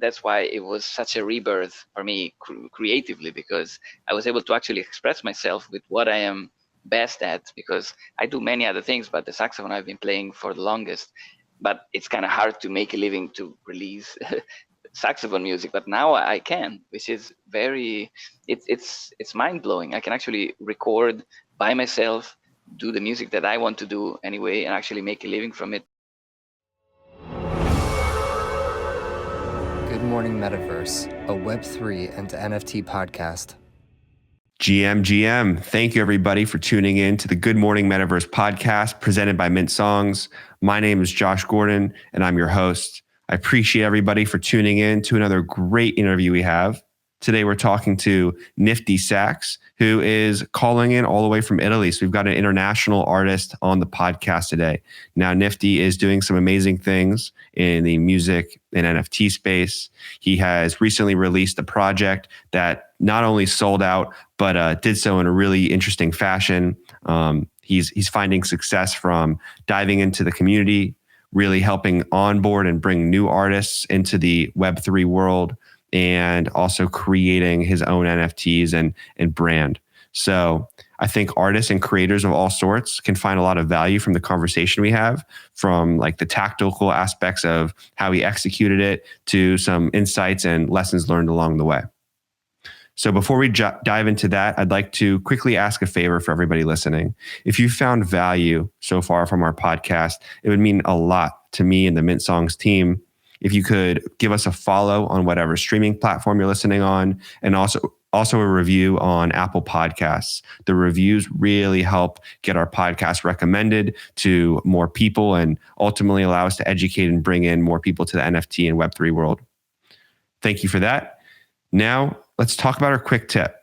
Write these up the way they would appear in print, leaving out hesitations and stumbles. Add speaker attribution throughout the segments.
Speaker 1: that's why it was such a rebirth for me creatively, because I was able to actually express myself with what I am best at, because I do many other things, but the saxophone I've been playing for the longest. But it's kind of hard to make a living to release saxophone music, but now I can, which is it's mind blowing. I can actually record by myself, do the music that I want to do anyway, and actually make a living from it.
Speaker 2: Good Morning Metaverse, a Web3 and NFT podcast.
Speaker 3: GM, thank you everybody for tuning in to the Good Morning Metaverse podcast presented by Mint Songs. My name is Josh Gordon and I'm your host. I appreciate everybody for tuning in to another great interview we have. Today we're talking to Nifty Sax, who is calling in all the way from Italy. So we've got an international artist on the podcast today. Now Nifty is doing some amazing things in the music and NFT space. He has recently released a project that not only sold out, but did so in a really interesting fashion. He's finding success from diving into the community, really helping onboard and bring new artists into the Web3 world, and also creating his own NFTs and brand. So I think artists and creators of all sorts can find a lot of value from the conversation we have, from like the tactical aspects of how he executed it to some insights and lessons learned along the way. So before we dive into that, I'd like to quickly ask a favor for everybody listening. If you found value so far from our podcast, it would mean a lot to me and the Mint Songs team if you could give us a follow on whatever streaming platform you're listening on, and also a review on Apple Podcasts. The reviews really help get our podcast recommended to more people and ultimately allow us to educate and bring in more people to the NFT and Web3 world. Thank you for that. Now, let's talk about our quick tip.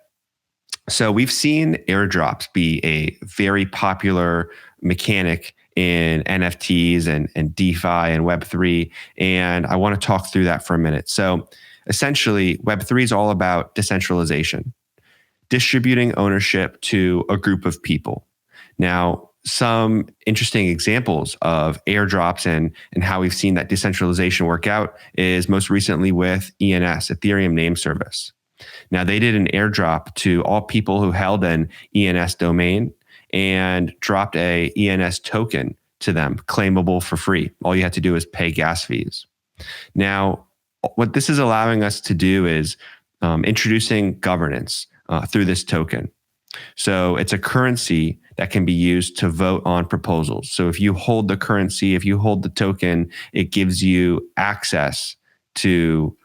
Speaker 3: So we've seen airdrops be a very popular mechanic in NFTs and DeFi and Web3. And I want to talk through that for a minute. So essentially, Web3 is all about decentralization, distributing ownership to a group of people. Now, some interesting examples of airdrops and how we've seen that decentralization work out is most recently with ENS, Ethereum Name Service. Now, they did an airdrop to all people who held an ENS domain and dropped a ENS token to them, claimable for free. All you had to do is pay gas fees. Now, what this is allowing us to do is introducing governance through this token. So it's a currency that can be used to vote on proposals. So if you hold the currency, if you hold the token, it gives you access to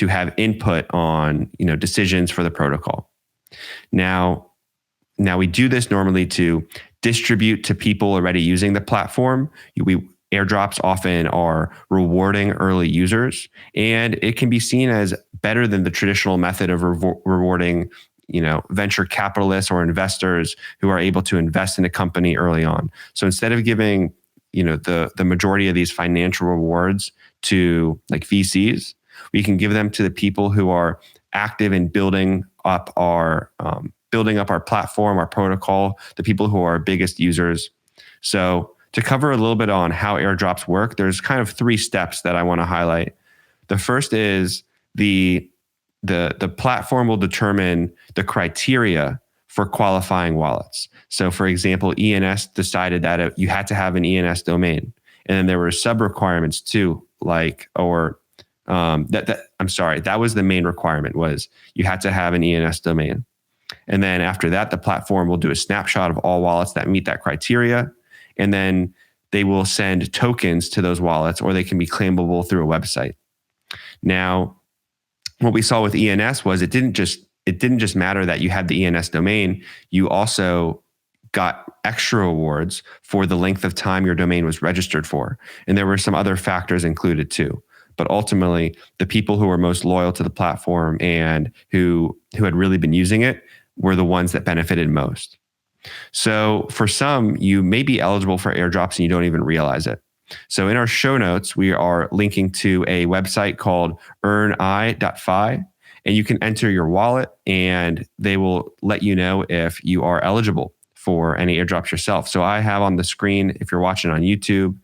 Speaker 3: have input on decisions for the protocol. Now we do this normally to distribute to people already using the platform. Airdrops often are rewarding early users, and it can be seen as better than the traditional method of rewarding venture capitalists or investors who are able to invest in a company early on. So instead of giving the majority of these financial rewards to like VCs, we can give them to the people who are active in building up our platform, our protocol, the people who are our biggest users. So to cover a little bit on how airdrops work, there's kind of 3 steps that I want to highlight. The first is the platform will determine the criteria for qualifying wallets. So for example, ENS decided that you had to have an ENS domain. And then there were sub requirements too, that was the main requirement, was you had to have an ENS domain. And then after that, the platform will do a snapshot of all wallets that meet that criteria. And then they will send tokens to those wallets, or they can be claimable through a website. Now, what we saw with ENS was it didn't just matter that you had the ENS domain. You also got extra rewards for the length of time your domain was registered for. And there were some other factors included too. But ultimately, the people who were most loyal to the platform and who had really been using it were the ones that benefited most. So for some, you may be eligible for airdrops and you don't even realize it. So in our show notes, we are linking to a website called earni.fi, and you can enter your wallet and they will let you know if you are eligible for any airdrops yourself. So I have on the screen, if you're watching on YouTube,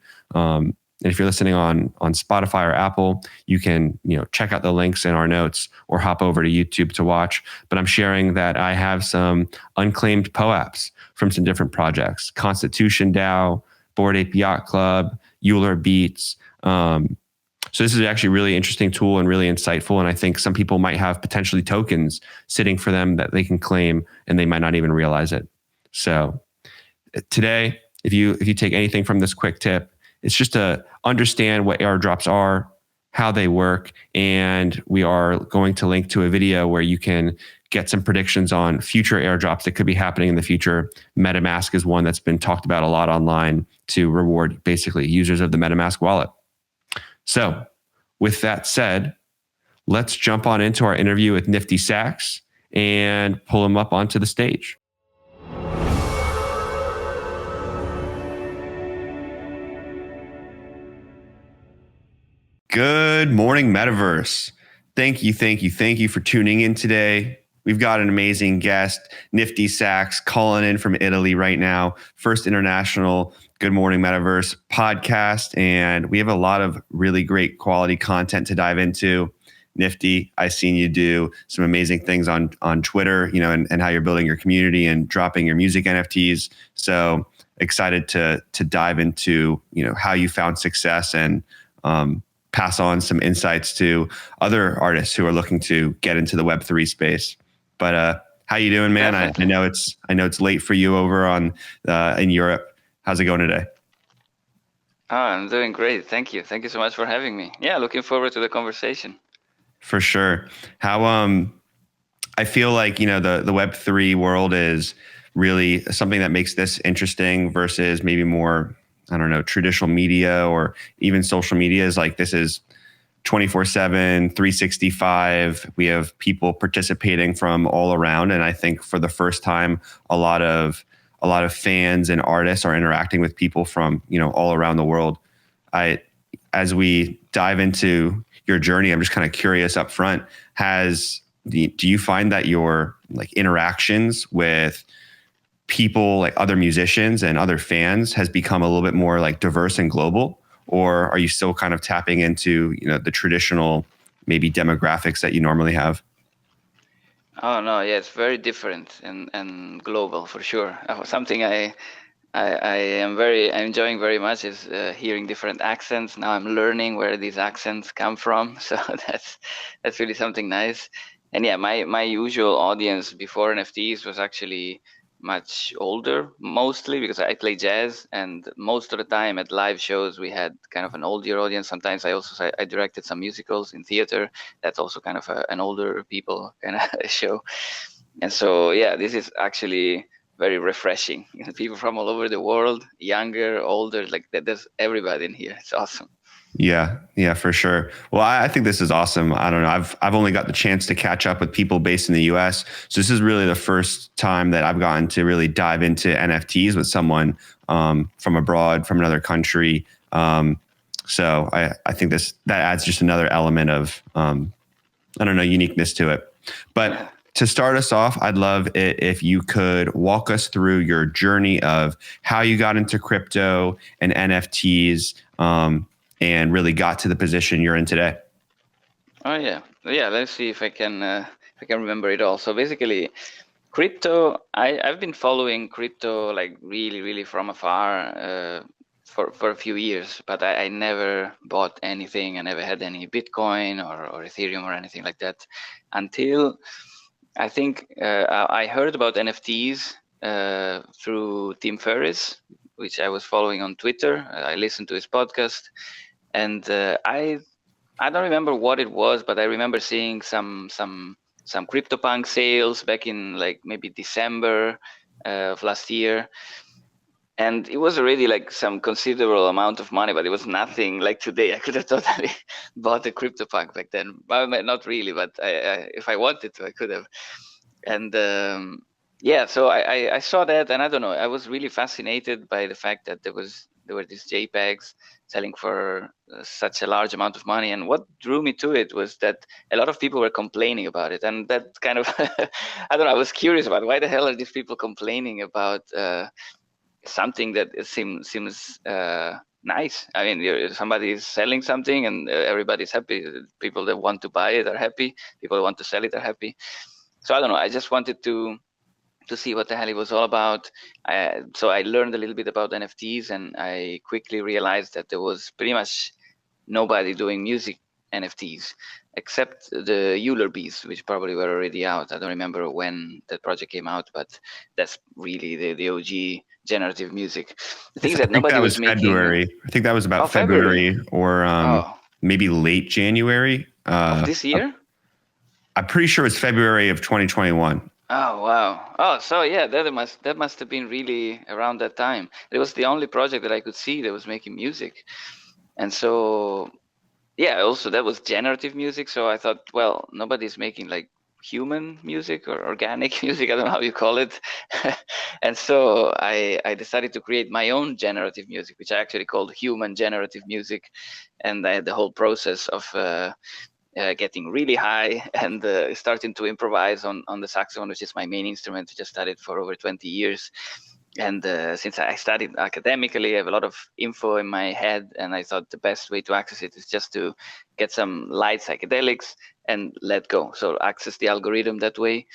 Speaker 3: And if you're listening on Spotify or Apple, you can check out the links in our notes or hop over to YouTube to watch. But I'm sharing that I have some unclaimed POAPs from some different projects: Constitution DAO, Bored Ape Yacht Club, Euler Beats. So this is actually a really interesting tool and really insightful. And I think some people might have potentially tokens sitting for them that they can claim, and they might not even realize it. So today, if you take anything from this quick tip, it's just to understand what airdrops are, how they work, and we are going to link to a video where you can get some predictions on future airdrops that could be happening in the future. MetaMask is one that's been talked about a lot online to reward basically users of the MetaMask wallet. So with that said, let's jump on into our interview with Nifty Sax and pull him up onto the stage. Good morning, Metaverse. Thank you for tuning in today. We've got an amazing guest, Nifty Sax, calling in from Italy right now. First international Good Morning Metaverse podcast. And we have a lot of really great quality content to dive into. Nifty, I've seen you do some amazing things on Twitter, and how you're building your community and dropping your music NFTs. So excited to dive into, how you found success and pass on some insights to other artists who are looking to get into the Web3 space. But how you doing, man? I know it's late for you over in Europe. How's it going today?
Speaker 1: Oh, I'm doing great. Thank you. Thank you so much for having me. Yeah, looking forward to the conversation.
Speaker 3: For sure. How I feel like the Web3 world is really something that makes this interesting versus maybe more, I don't know, traditional media or even social media. Is like, this is 24/7, 365. We have people participating from all around, and I think for the first time, a lot of fans and artists are interacting with people from all around the world. As we dive into your journey, I'm just kind of curious up front. Do you find that your interactions with people, like other musicians and other fans, has become a little bit more diverse and global? Or are you still kind of tapping into, the traditional maybe demographics that you normally have?
Speaker 1: Oh no, yeah, it's very different and global for sure. Something I am I'm enjoying very much is hearing different accents. Now I'm learning where these accents come from, so that's really something nice. And yeah, my usual audience before NFTs was actually much older, mostly because I play jazz, and most of the time at live shows we had kind of an older audience. Sometimes I directed some musicals in theater. That's also kind of an older people kind of show. And so yeah, this is actually very refreshing. People from all over the world, younger, older, there's everybody in here. It's awesome.
Speaker 3: Yeah, for sure. Well, I think this is awesome. I don't know. I've only got the chance to catch up with people based in the US. So this is really the first time that I've gotten to really dive into NFTs with someone from abroad, from another country. So I think that adds just another element of, uniqueness to it. But to start us off, I'd love it if you could walk us through your journey of how you got into crypto and NFTs, and really got to the position you're in today.
Speaker 1: Oh yeah. Let's see if I can remember it all. So basically, crypto. I've been following crypto really from afar for a few years, but I never bought anything. I never had any Bitcoin or Ethereum or anything like that until I think I heard about NFTs through Tim Ferriss, which I was following on Twitter. I listened to his podcast. And I don't remember what it was, but I remember seeing some CryptoPunk sales back in maybe December of last year, and it was already some considerable amount of money, but it was nothing like today. I could have totally bought a CryptoPunk back then. Well, not really, but if I wanted to, I could have. And so I saw that, and I don't know. I was really fascinated by the fact that there were these JPEGs selling for such a large amount of money. And what drew me to it was that a lot of people were complaining about it. And that kind of, I don't know, I was curious about why the hell are these people complaining about something that seems nice. I mean, somebody is selling something and everybody's happy. People that want to buy it are happy. People that want to sell it are happy. So I don't know. I just wanted to see what the hell it was all about. So I learned a little bit about NFTs, and I quickly realized that there was pretty much nobody doing music NFTs except the Euler Beats, which probably were already out. I don't remember when that project came out, but that's really the OG generative music. The thing is
Speaker 3: I
Speaker 1: that
Speaker 3: think
Speaker 1: nobody
Speaker 3: that
Speaker 1: was
Speaker 3: was
Speaker 1: making.
Speaker 3: February. I think that was about
Speaker 1: February.
Speaker 3: February or
Speaker 1: Oh,
Speaker 3: maybe late January.
Speaker 1: of this year.
Speaker 3: I'm pretty sure it's February of 2021.
Speaker 1: Oh wow! Oh, so yeah, that must have been really around that time. It was the only project that I could see that was making music, and so yeah, also that was generative music. So I thought, well, nobody's making like human music or organic music. I don't know how you call it. And so I decided to create my own generative music, which I actually called human generative music, and I had the whole process of. Getting really high and starting to improvise on the saxophone, which is my main instrument, which I studied for over 20 years. And since I studied academically, I have a lot of info in my head, and I thought the best way to access it is just to get some light psychedelics and let go. So access the algorithm that way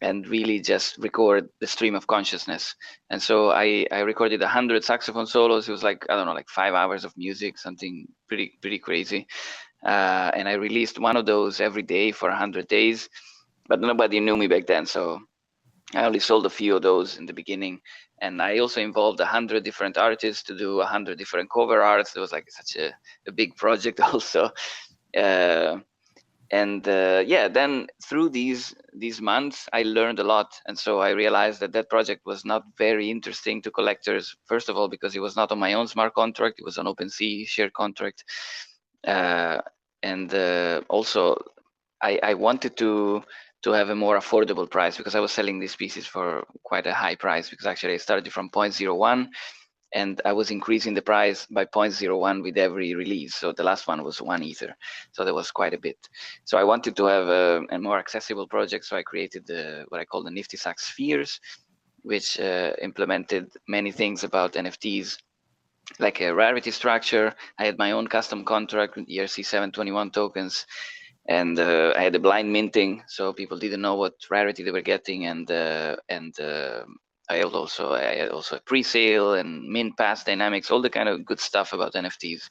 Speaker 1: and really just record the stream of consciousness. And so I recorded 100 saxophone solos. It was like, I don't know, like 5 hours of music, something pretty crazy. And I released one of those every day for 100 days, but nobody knew me back then. So I only sold a few of those in the beginning. And I also involved 100 different artists to do 100 different cover arts. It was like such a big project also. Yeah, then through these months, I learned a lot. And so I realized that that project was not very interesting to collectors. First of all, because it was not on my own smart contract. It was an OpenSea shared contract. And also I wanted to have a more affordable price, because I was selling these pieces for quite a high price, because actually I started from 0.01 and I was increasing the price by 0.01 with every release. So the last one was 1 Ether. So that was quite a bit. So I wanted to have a more accessible project. So I created what I call the Nifty Sax Spheres, which implemented many things about NFTs, like a rarity structure. I had my own custom contract with ERC-721 tokens, and I had a blind minting, so people didn't know what rarity they were getting, and I had also a pre-sale and mint pass dynamics, all the kind of good stuff about NFTs.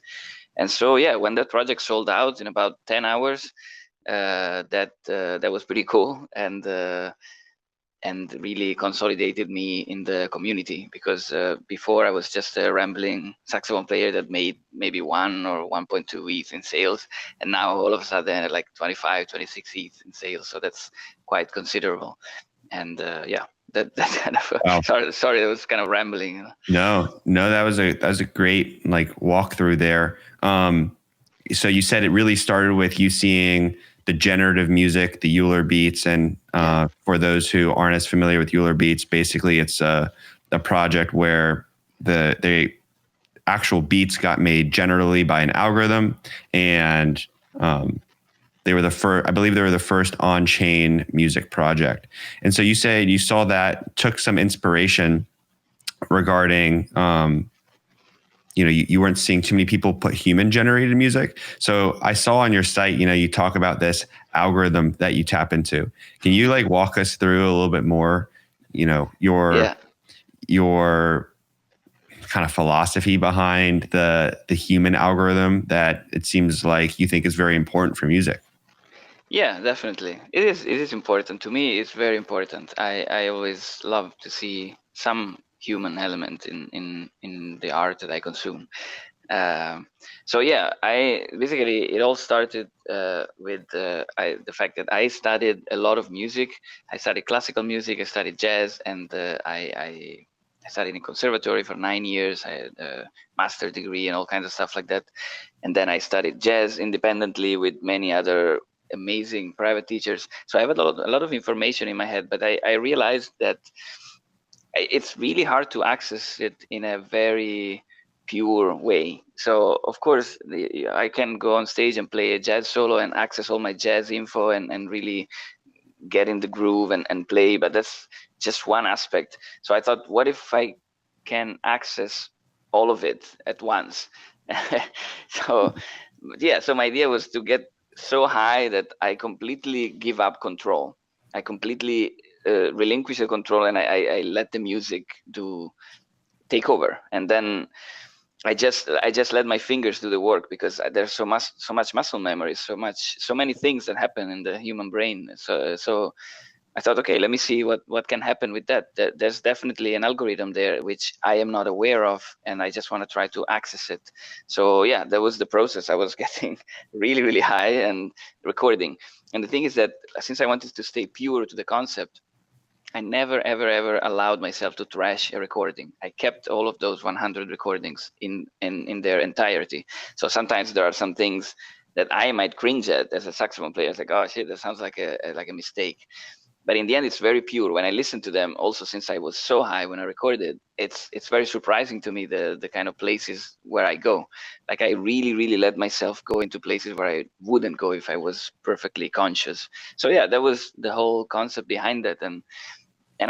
Speaker 1: And so yeah, when that project sold out in about 10 hours, that was pretty cool, and really consolidated me in the community, because before I was just a rambling saxophone player that made maybe 1 or 1.2 ETH in sales, and now all of a sudden I had like 25, 26 ETH in sales. So that's quite considerable. And yeah, that's kind of
Speaker 3: Wow.
Speaker 1: sorry, that was kind of rambling.
Speaker 3: No, that was a great like walkthrough there. So you said it really started with you seeing the generative music, the Euler Beats, and for those who aren't as familiar with Euler Beats, basically it's a project where the actual beats got made generally by an algorithm, and they were the first. I believe they were the first on-chain music project. And so you said you saw that, took some inspiration regarding. You weren't seeing too many people put human generated music. So I saw on your site, you talk about this algorithm that you tap into. Can you like walk us through a little bit more, your kind of philosophy behind the human algorithm that it seems like you think is very important for music?
Speaker 1: Yeah, definitely. It is important. To me, it's very important. I always love to see some human element in the art that I consume. So yeah, it all started with the fact that I studied a lot of music. I studied classical music, I studied jazz, and I studied in conservatory for 9 years. I had a master's degree and all kinds of stuff like that. And then I studied jazz independently with many other amazing private teachers. So I have a lot of information in my head, but I realized that it's really hard to access it in a very pure way. So of course I can go on stage and play a jazz solo and access all my jazz info and really get in the groove and play, but that's just one aspect. So I thought, what if I can access all of it at once. So yeah, so my idea was to get so high that I completely give up control. I completely relinquish the control, and I let the music take over, and then I just let my fingers do the work, because there's so much muscle memory, so many things that happen in the human brain. So I thought, okay, let me see what can happen with that. There's definitely an algorithm there which I am not aware of, and I just want to try to access it. So yeah, that was the process. I was getting really high and recording. And the thing is that since I wanted to stay pure to the concept, I never ever allowed myself to trash a recording. I kept all of those 100 recordings in their entirety. So sometimes there are some things that I might cringe at as a saxophone player. It's like, oh shit, that sounds like a mistake. But in the end, it's very pure. When I listen to them, also since I was so high when I recorded, it's very surprising to me the kind of places where I go. Like I really let myself go into places where I wouldn't go if I was perfectly conscious. So yeah, that was the whole concept behind that. And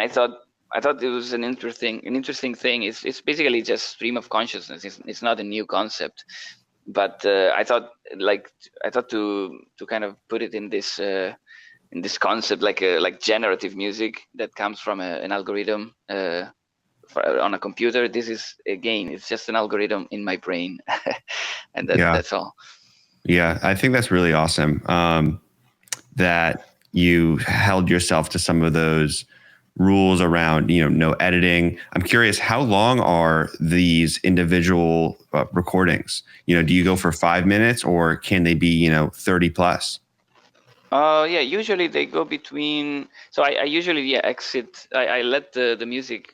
Speaker 1: I thought it was an interesting thing. It's basically just stream of consciousness. It's not a new concept, but I thought to kind of put it in this concept, like generative music that comes from an algorithm on a computer. This is, again, it's just an algorithm in my brain, and that's all.
Speaker 3: Yeah, I think that's really awesome. That you held yourself to some of those rules around, no editing. I'm curious, how long are these individual recordings? Do you go for 5 minutes, or can they be, 30 plus?
Speaker 1: Yeah, usually they go between. So I usually exit. I let the music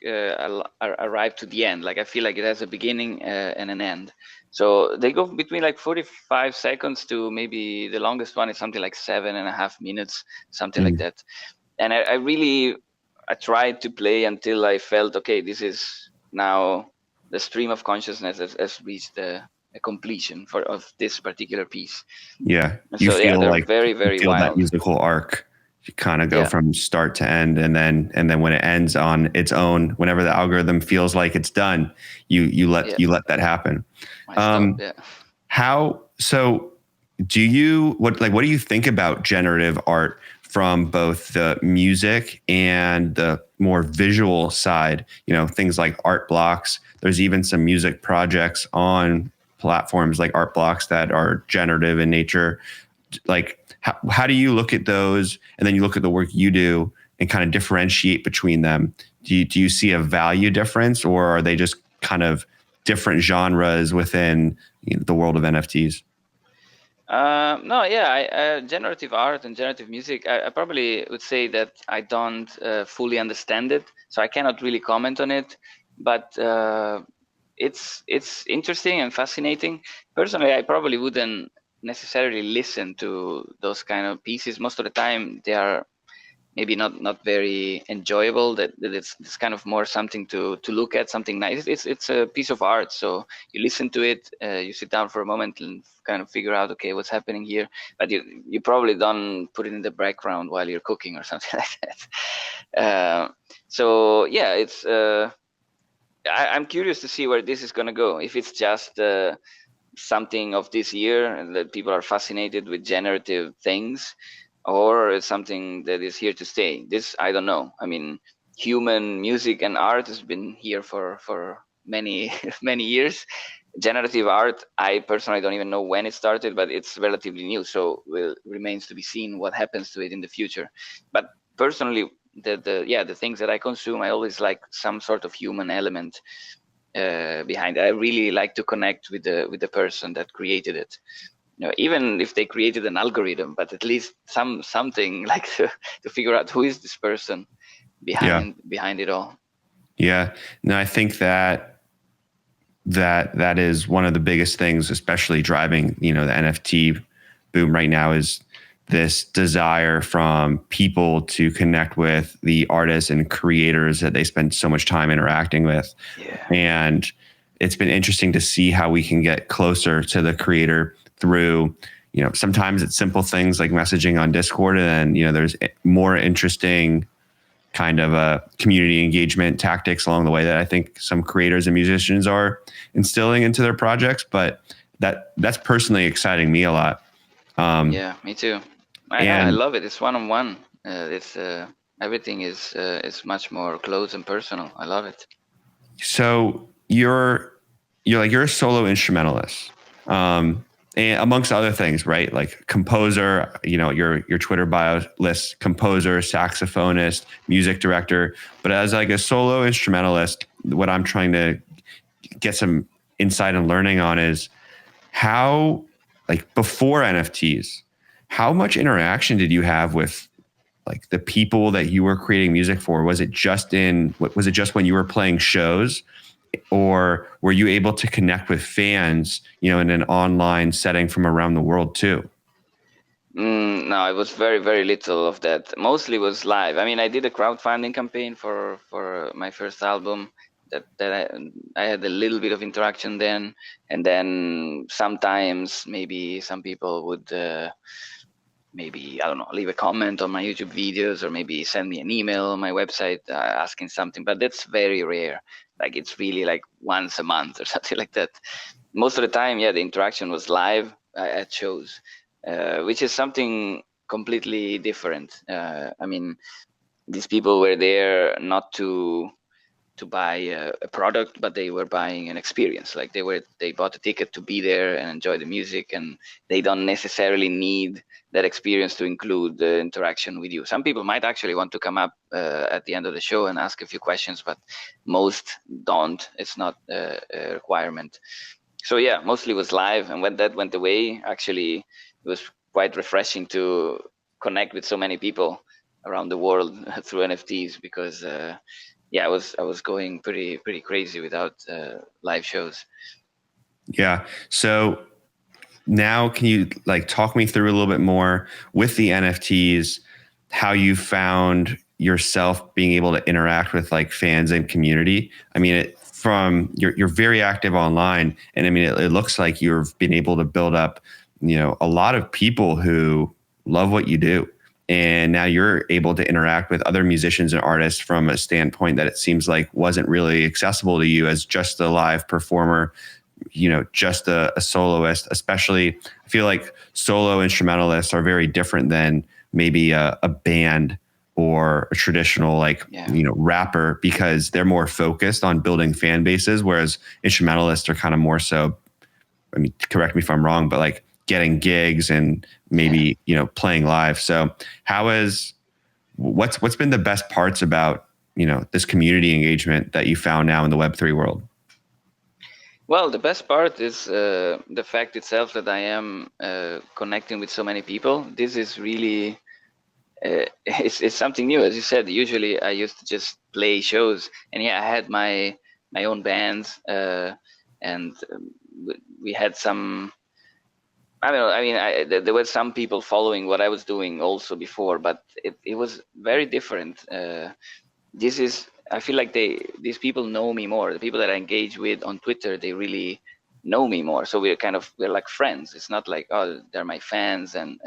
Speaker 1: arrive to the end. Like I feel like it has a beginning and an end. So they go between like 45 seconds to maybe the longest one is something like 7.5 minutes, something like that. And I tried to play until I felt, okay, this is now the stream of consciousness has reached a completion of this particular piece.
Speaker 3: Yeah,
Speaker 1: and so yeah, they're very
Speaker 3: feel
Speaker 1: wild.
Speaker 3: That musical arc. You kind of go from start to end, and then when it ends on its own, whenever the algorithm feels like it's done, you let that happen. What do you think about generative art from both the music and the more visual side? Things like art blocks. There's even some music projects on platforms like art blocks that are generative in nature. Like, how do you look at those, and then you look at the work you do and kind of differentiate between them? Do you see a value difference, or are they just kind of different genres within the world of NFTs?
Speaker 1: No, yeah, generative art and generative music, I probably would say that I don't fully understand it, so I cannot really comment on it. But it's interesting and fascinating. Personally, I probably wouldn't necessarily listen to those kind of pieces. Most of the time, they are maybe not very enjoyable. That it's kind of more something to look at, something nice. It's a piece of art, so you listen to it, you sit down for a moment and kind of figure out, okay, what's happening here. But you probably don't put it in the background while you're cooking or something like that. So yeah, it's I'm curious to see where this is going to go. If it's just something of this year and that people are fascinated with generative things, or it's something that is here to stay. This, I don't know. I mean, human music and art has been here for many many years. Generative art, I personally don't even know when it started, but it's relatively new, so it remains to be seen what happens to it in the future. But personally, the things that I consume, I always like some sort of human element behind it. I really like to connect with the person that created it. Even if they created an algorithm, but at least something like to figure out who is this person behind it all.
Speaker 3: Yeah, no, I think that is one of the biggest things, especially driving the NFT boom right now, is this desire from people to connect with the artists and creators that they spend so much time interacting with. And it's been interesting to see how we can get closer to the creator through, sometimes it's simple things like messaging on Discord, and then, there's more interesting kind of community engagement tactics along the way that I think some creators and musicians are instilling into their projects. But that's personally exciting me a lot.
Speaker 1: Yeah, me too. I love it. It's one-on-one. It's everything is much more close and personal. I love it.
Speaker 3: So you're a solo instrumentalist, and amongst other things, right? Like composer, your Twitter bio lists composer, saxophonist, music director. But as like a solo instrumentalist, what I'm trying to get some insight and learning on is how, like before NFTs, how much interaction did you have with like the people that you were creating music for? Was it just when you were playing shows, or were you able to connect with fans, in an online setting from around the world too?
Speaker 1: No, it was very, very little of that. Mostly was live. I mean, I did a crowdfunding campaign for my first album that I had a little bit of interaction then, and then sometimes maybe some people would maybe, I don't know, leave a comment on my YouTube videos, or maybe send me an email on my website asking something, but that's very rare. Like it's really like once a month or something like that. Most of the time, yeah, the interaction was live at shows, which is something completely different. I mean, these people were there not to buy a product, but they were buying an experience. Like they bought a ticket to be there and enjoy the music, and they don't necessarily need that experience to include the interaction with you. Some people might actually want to come up at the end of the show and ask a few questions, but most don't. It's not a requirement. So yeah, mostly was live, and when that went away, actually it was quite refreshing to connect with so many people around the world through NFTs, because I was going pretty crazy without live shows.
Speaker 3: Yeah. So now can you like talk me through a little bit more with the NFTs, how you found yourself being able to interact with like fans and community? I mean, you're very active online, and I mean, it looks like you've been able to build up, a lot of people who love what you do. And now you're able to interact with other musicians and artists from a standpoint that it seems like wasn't really accessible to you as just a live performer, just a soloist. Especially, I feel like solo instrumentalists are very different than maybe a band or a traditional rapper, because they're more focused on building fan bases, whereas instrumentalists are kind of more so, I mean, correct me if I'm wrong, but like getting gigs and maybe, playing live. So what's been the best parts about, this community engagement that you found now in the Web3 world?
Speaker 1: Well, the best part is the fact itself that I am connecting with so many people. This is really, it's something new. As you said, usually I used to just play shows, and I had my own bands, and we had some, I don't know. I mean, there were some people following what I was doing also before, but it was very different. I feel like these people know me more. The people that I engage with on Twitter, they really know me more. So we're like friends. It's not like, oh, they're my fans and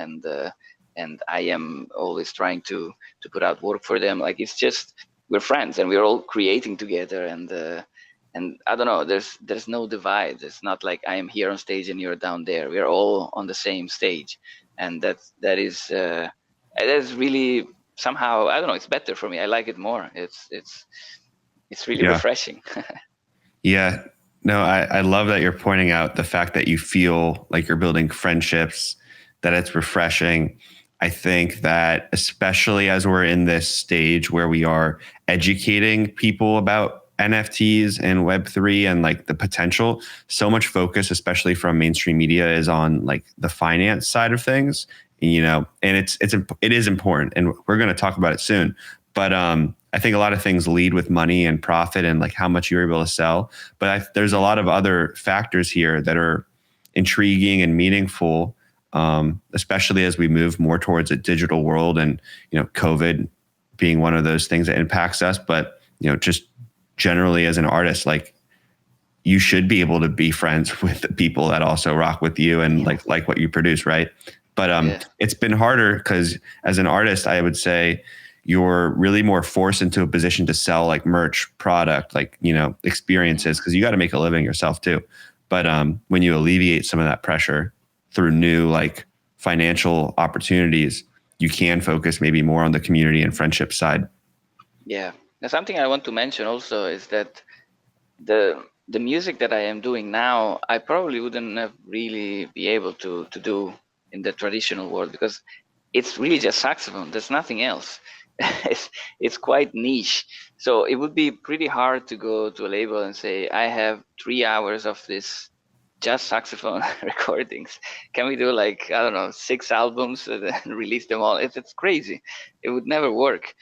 Speaker 1: I am always trying to put out work for them. Like it's just we're friends and we're all creating together, and I don't know, there's no divide. It's not like I am here on stage and you're down there. We're all on the same stage, and that is really somehow, I don't know, it's better for me. I like it more. It's really refreshing.
Speaker 3: Yeah. No, I love that you're pointing out the fact that you feel like you're building friendships, that it's refreshing. I think that especially as we're in this stage where we are educating people about NFTs and Web3 and like the potential, so much focus, especially from mainstream media, is on like the finance side of things, and it is important, and we're going to talk about it soon. But I think a lot of things lead with money and profit and like how much you're able to sell. But there's a lot of other factors here that are intriguing and meaningful, especially as we move more towards a digital world, and COVID being one of those things that impacts us. But just generally as an artist, like you should be able to be friends with the people that also rock with you and like what you produce, right? But it's been harder because as an artist, I would say, you're really more forced into a position to sell like merch, product, like, experiences, because you got to make a living yourself too. But when you alleviate some of that pressure through new like financial opportunities, you can focus maybe more on the community and friendship side.
Speaker 1: Yeah. Now, something I want to mention also is that the music that I am doing now, I probably wouldn't have really be able to do in the traditional world, because it's really just saxophone. There's nothing else. It's quite niche. So it would be pretty hard to go to a label and say, I have 3 hours of this just saxophone recordings. Can we do like, I don't know, 6 albums and then release them all? It's crazy. It would never work.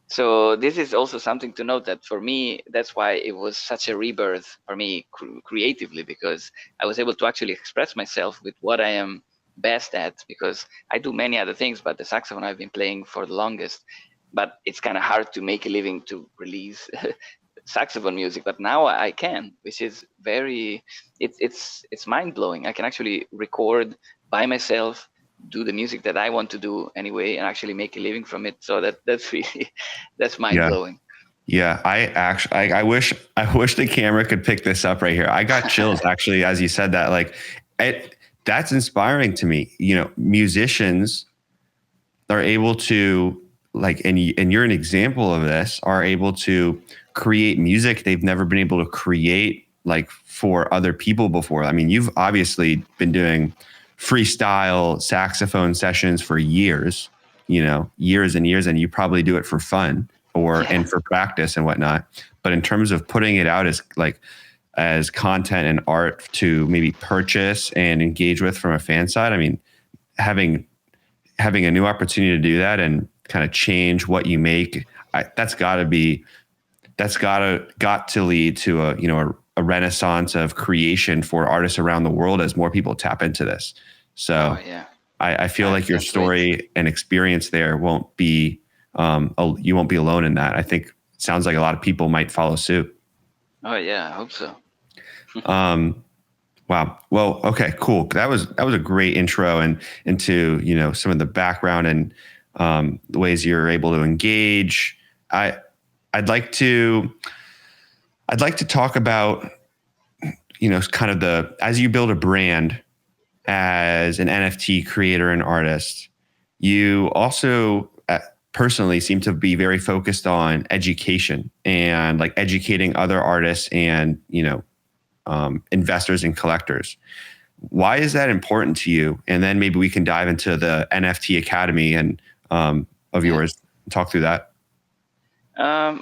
Speaker 1: So this is also something to note, that for me, that's why it was such a rebirth for me creatively, because I was able to actually express myself with what I am best at, because I do many other things, but the saxophone I've been playing for the longest. But it's kind of hard to make a living to release saxophone music, but now I can, which is very, it's mind blowing. I can actually record by myself, do the music that I want to do anyway, and actually make a living from it. So that's really, that's mind blowing.
Speaker 3: Yeah, I wish the camera could pick this up right here. I got chills actually as you said that. Like, that's inspiring to me. Musicians are able to, like, and you're an example of this, are able to create music they've never been able to create like for other people before. I mean, you've obviously been doing freestyle saxophone sessions for years, years and years, and you probably do it for fun and for practice and whatnot. But in terms of putting it out as content and art to maybe purchase and engage with from a fan side, I mean, having a new opportunity to do that and kind of change what you make, that's got to lead to a renaissance of creation for artists around the world as more people tap into this. So I feel like your story and experience there won't be, you won't be alone in that. I think it sounds like a lot of people might follow suit.
Speaker 1: Oh yeah, I hope so.
Speaker 3: Wow. Well, okay, cool. That was a great intro into some of the background and the ways you're able to engage. I'd like to talk about kind of as you build a brand as an NFT creator and artist, you also personally seem to be very focused on education and like educating other artists and investors and collectors. Why is that important to you? And then maybe we can dive into the NFT Academy and of yours and talk through that.
Speaker 1: I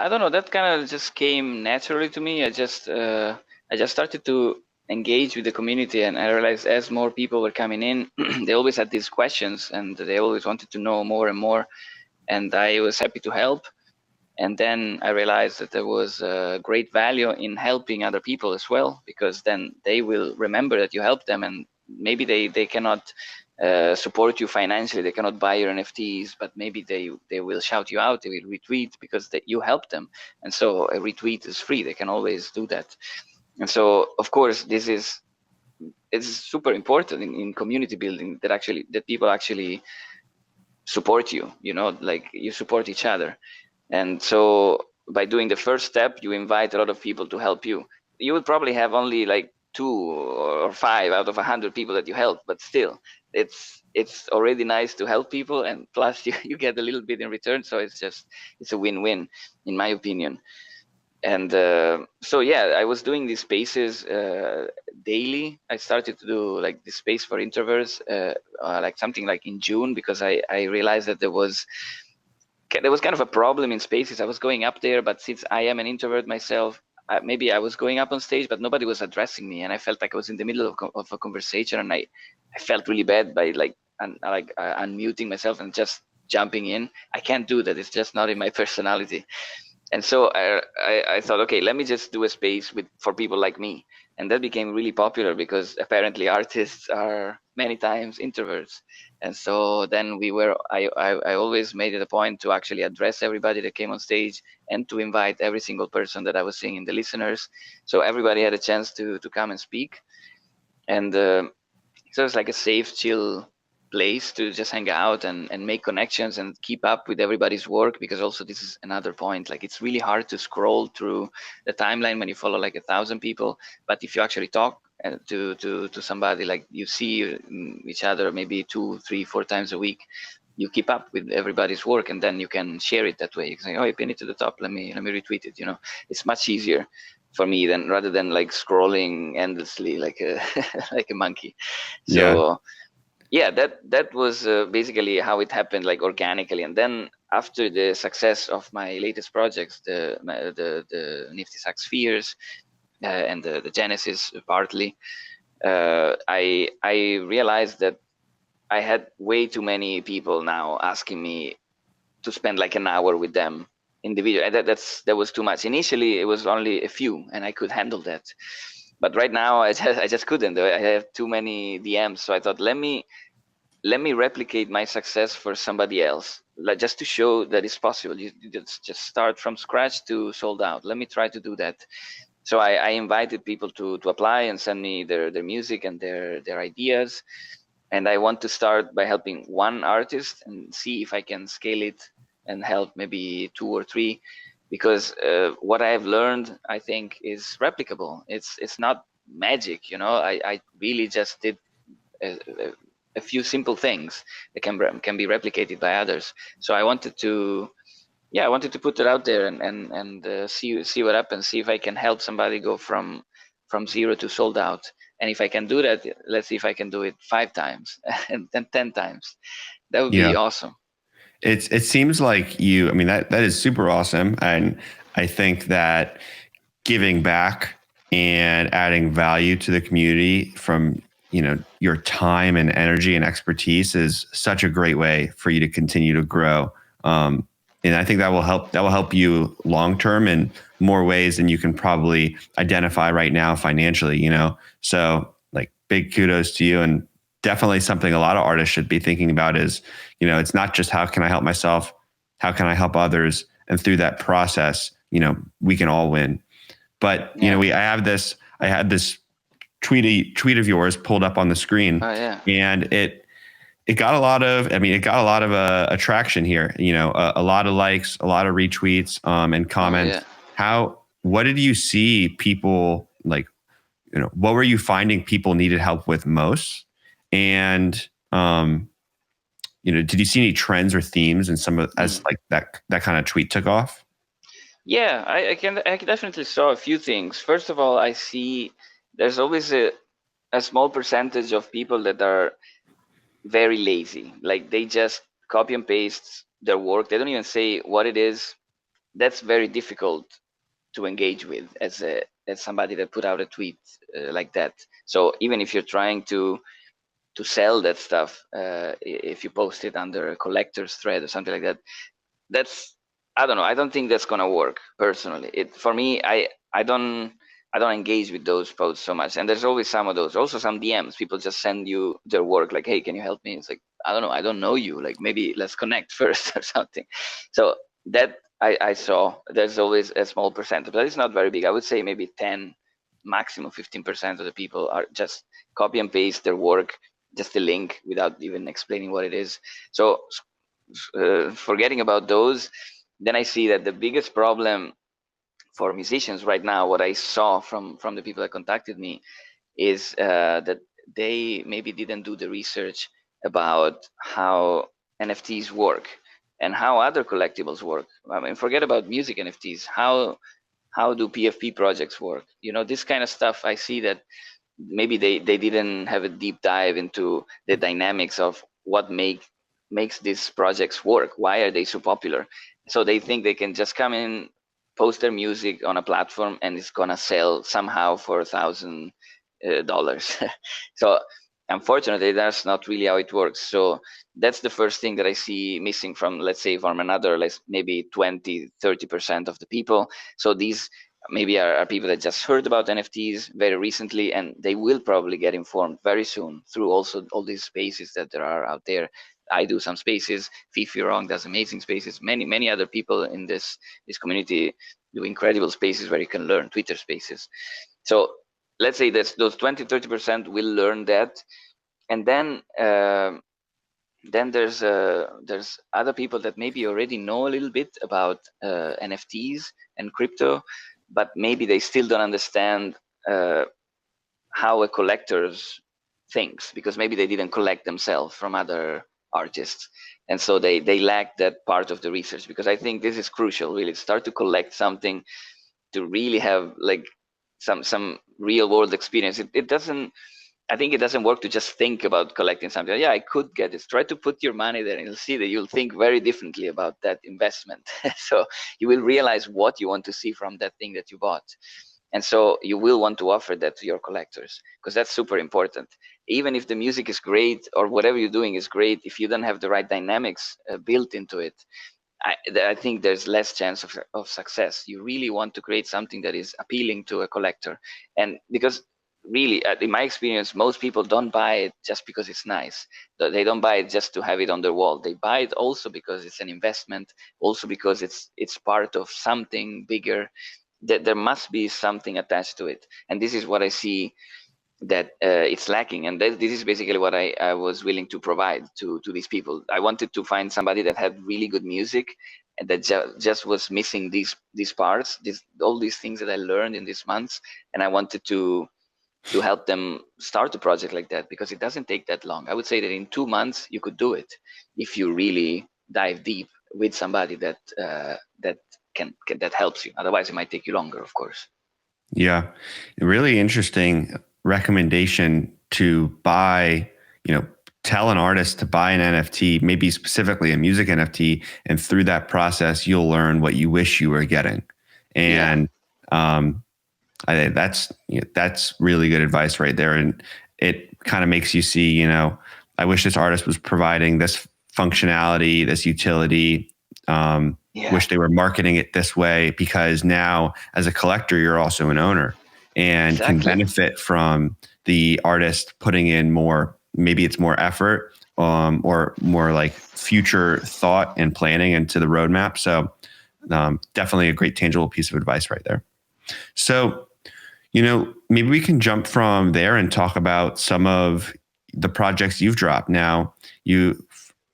Speaker 1: don't know. That kind of just came naturally to me. I just started to engage with the community, and I realized as more people were coming in, they always had these questions and they always wanted to know more and more. And I was happy to help. And then I realized that there was great value in helping other people as well, because then they will remember that you helped them, and maybe they cannot support you financially, they cannot buy your NFTs, but maybe they will shout you out, they will retweet because you helped them. And so a retweet is free, they can always do that. And so of course it's super important in community building that people actually support you, like you support each other. And so by doing the first step, you invite a lot of people to help you. You will probably have only like 2 or 5 out of 100 people that you help, but still it's already nice to help people, and plus you get a little bit in return. So it's a win-win in my opinion. And so I was doing these spaces daily. I started to do like the space for introverts, like something like in June, because I realized that there was kind of a problem in spaces. I was going up there, but since I am an introvert myself, maybe I was going up on stage, but nobody was addressing me, and I felt like I was in the middle of a conversation, and I felt really bad by unmuting myself and just jumping in. I can't do that. It's just not in my personality. And so I thought, okay, let me just do a space for people like me. And that became really popular because apparently artists are many times introverts. And so then I always made it a point to actually address everybody that came on stage and to invite every single person that I was seeing in the listeners. So everybody had a chance to come and speak. And so it's like a safe, chill place to just hang out and make connections and keep up with everybody's work, because also this is another point, like it's really hard to scroll through the timeline when you follow like 1,000 people, but if you actually talk to somebody, like you see each other maybe 2, 3, 4 times a week, you keep up with everybody's work, and then you can share it that way. You can say, oh, I pin it to the top, let me retweet it. It's much easier for me than rather than like scrolling endlessly like a like a monkey. So yeah, that was basically how it happened, like organically. And then after the success of my latest projects, the Nifty Sack Spheres and the Genesis partly, I realized that I had way too many people now asking me to spend like an hour with them individually. That was too much. Initially, it was only a few, and I could handle that. But right now, I just couldn't. I have too many DMs, so I thought, let me replicate my success for somebody else, like just to show that it's possible. You just start from scratch to sold out. Let me try to do that. So I invited people to apply and send me their music and their ideas. And I want to start by helping one artist and see if I can scale it and help maybe 2 or 3, because what I have learned, I think, is replicable. It's not magic, I really just did a few simple things that can be replicated by others. So I wanted to put it out there and see what happens. See if I can help somebody go from 0 to sold out. And if I can do that, let's see if I can do it 5 times and then 10 times. That would be awesome.
Speaker 3: It seems like you, I mean, that is super awesome. And I think that giving back and adding value to the community from, your time and energy and expertise is such a great way for you to continue to grow. And I think that will help you long term in more ways than you can probably identify right now financially, So like big kudos to you, and definitely something a lot of artists should be thinking about is, it's not just how can I help myself, how can I help others? And through that process, we can all win. But, I had this tweet of yours pulled up on the screen, and it got a lot of attraction here, a lot of likes, a lot of retweets, and comments. What did you see people like, what were you finding people needed help with most? And, did you see any trends or themes in some of as like that kind of tweet took off?
Speaker 1: Yeah, I definitely saw a few things. First of all, I see there's always a small percentage of people that are very lazy. Like they just copy and paste their work. They don't even say what it is. That's very difficult to engage with as somebody that put out a tweet like that. So even if you're trying to sell that stuff, if you post it under a collector's thread or something like that, that's, I don't know. I don't think that's gonna work personally. For me, I don't engage with those posts so much. And there's always some of those. Also some DMs. People just send you their work like, hey, can you help me? It's like, I don't know. I don't know you. Like maybe let's connect first or something. So that I saw. There's always a small percentage, but it's not very big. I would say maybe 10, maximum 15% of the people are just copy and paste their work, just a link without even explaining what it is. So forgetting about those, then I see that the biggest problem for musicians right now, what I saw from the people that contacted me, is that they maybe didn't do the research about how NFTs work and how other collectibles work. I mean, forget about music NFTs. How do PFP projects work? This kind of stuff. I see that maybe they didn't have a deep dive into the dynamics of what makes these projects work. Why are they so popular? So they think they can just come in, post their music on a platform, and it's gonna sell somehow for $1,000. So unfortunately, that's not really how it works. So that's the first thing that I see missing from, let's say, from another, maybe 20-30% of the people. So these maybe are people that just heard about NFTs very recently, and they will probably get informed very soon through also all these spaces that there are out there. I do some spaces. Fifi Wrong does amazing spaces. Many other people in this community do incredible spaces where you can learn, Twitter spaces. So let's say that those 20-30% will learn that, and then then there's other people that maybe already know a little bit about NFTs and crypto, but maybe they still don't understand how a collector's thinks, because maybe they didn't collect themselves from other artists, and so they lack that part of the research. Because I think this is crucial, really, start to collect something to really have like some real world experience. It doesn't, I think it doesn't work to just think about collecting something. Yeah, I could get this. Try to put your money there, and you'll see that you'll think very differently about that investment. So you will realize what you want to see from that thing that you bought. And so you will want to offer that to your collectors, because that's super important. Even if the music is great or whatever you're doing is great, if you don't have the right dynamics built into it, I think there's less chance of success. You really want to create something that is appealing to a collector. And because really, in my experience, most people don't buy it just because it's nice. They don't buy it just to have it on their wall. They buy it also because it's an investment, also because it's part of something bigger. That there must be something attached to it. And this is what I see that it's lacking, and this is basically what I was willing to provide to these people. I wanted to find somebody that had really good music, and that just was missing these parts, all these things that I learned in these months, and I wanted to help them start a project like that, because it doesn't take that long. I would say that in 2 months you could do it if you really dive deep with somebody that that can that helps you. Otherwise, it might take you longer, of course.
Speaker 3: Yeah, really interesting recommendation to buy, tell an artist to buy an NFT, maybe specifically a music NFT, and through that process, you'll learn what you wish you were getting. And I think that's really good advice right there. And it kind of makes you see, I wish this artist was providing this functionality, this utility. Wish they were marketing it this way, because now as a collector, you're also an owner and can benefit from the artist putting in more, maybe it's more effort, or more like future thought and planning into the roadmap. So definitely a great tangible piece of advice right there. So, maybe we can jump from there and talk about some of the projects you've dropped. Now,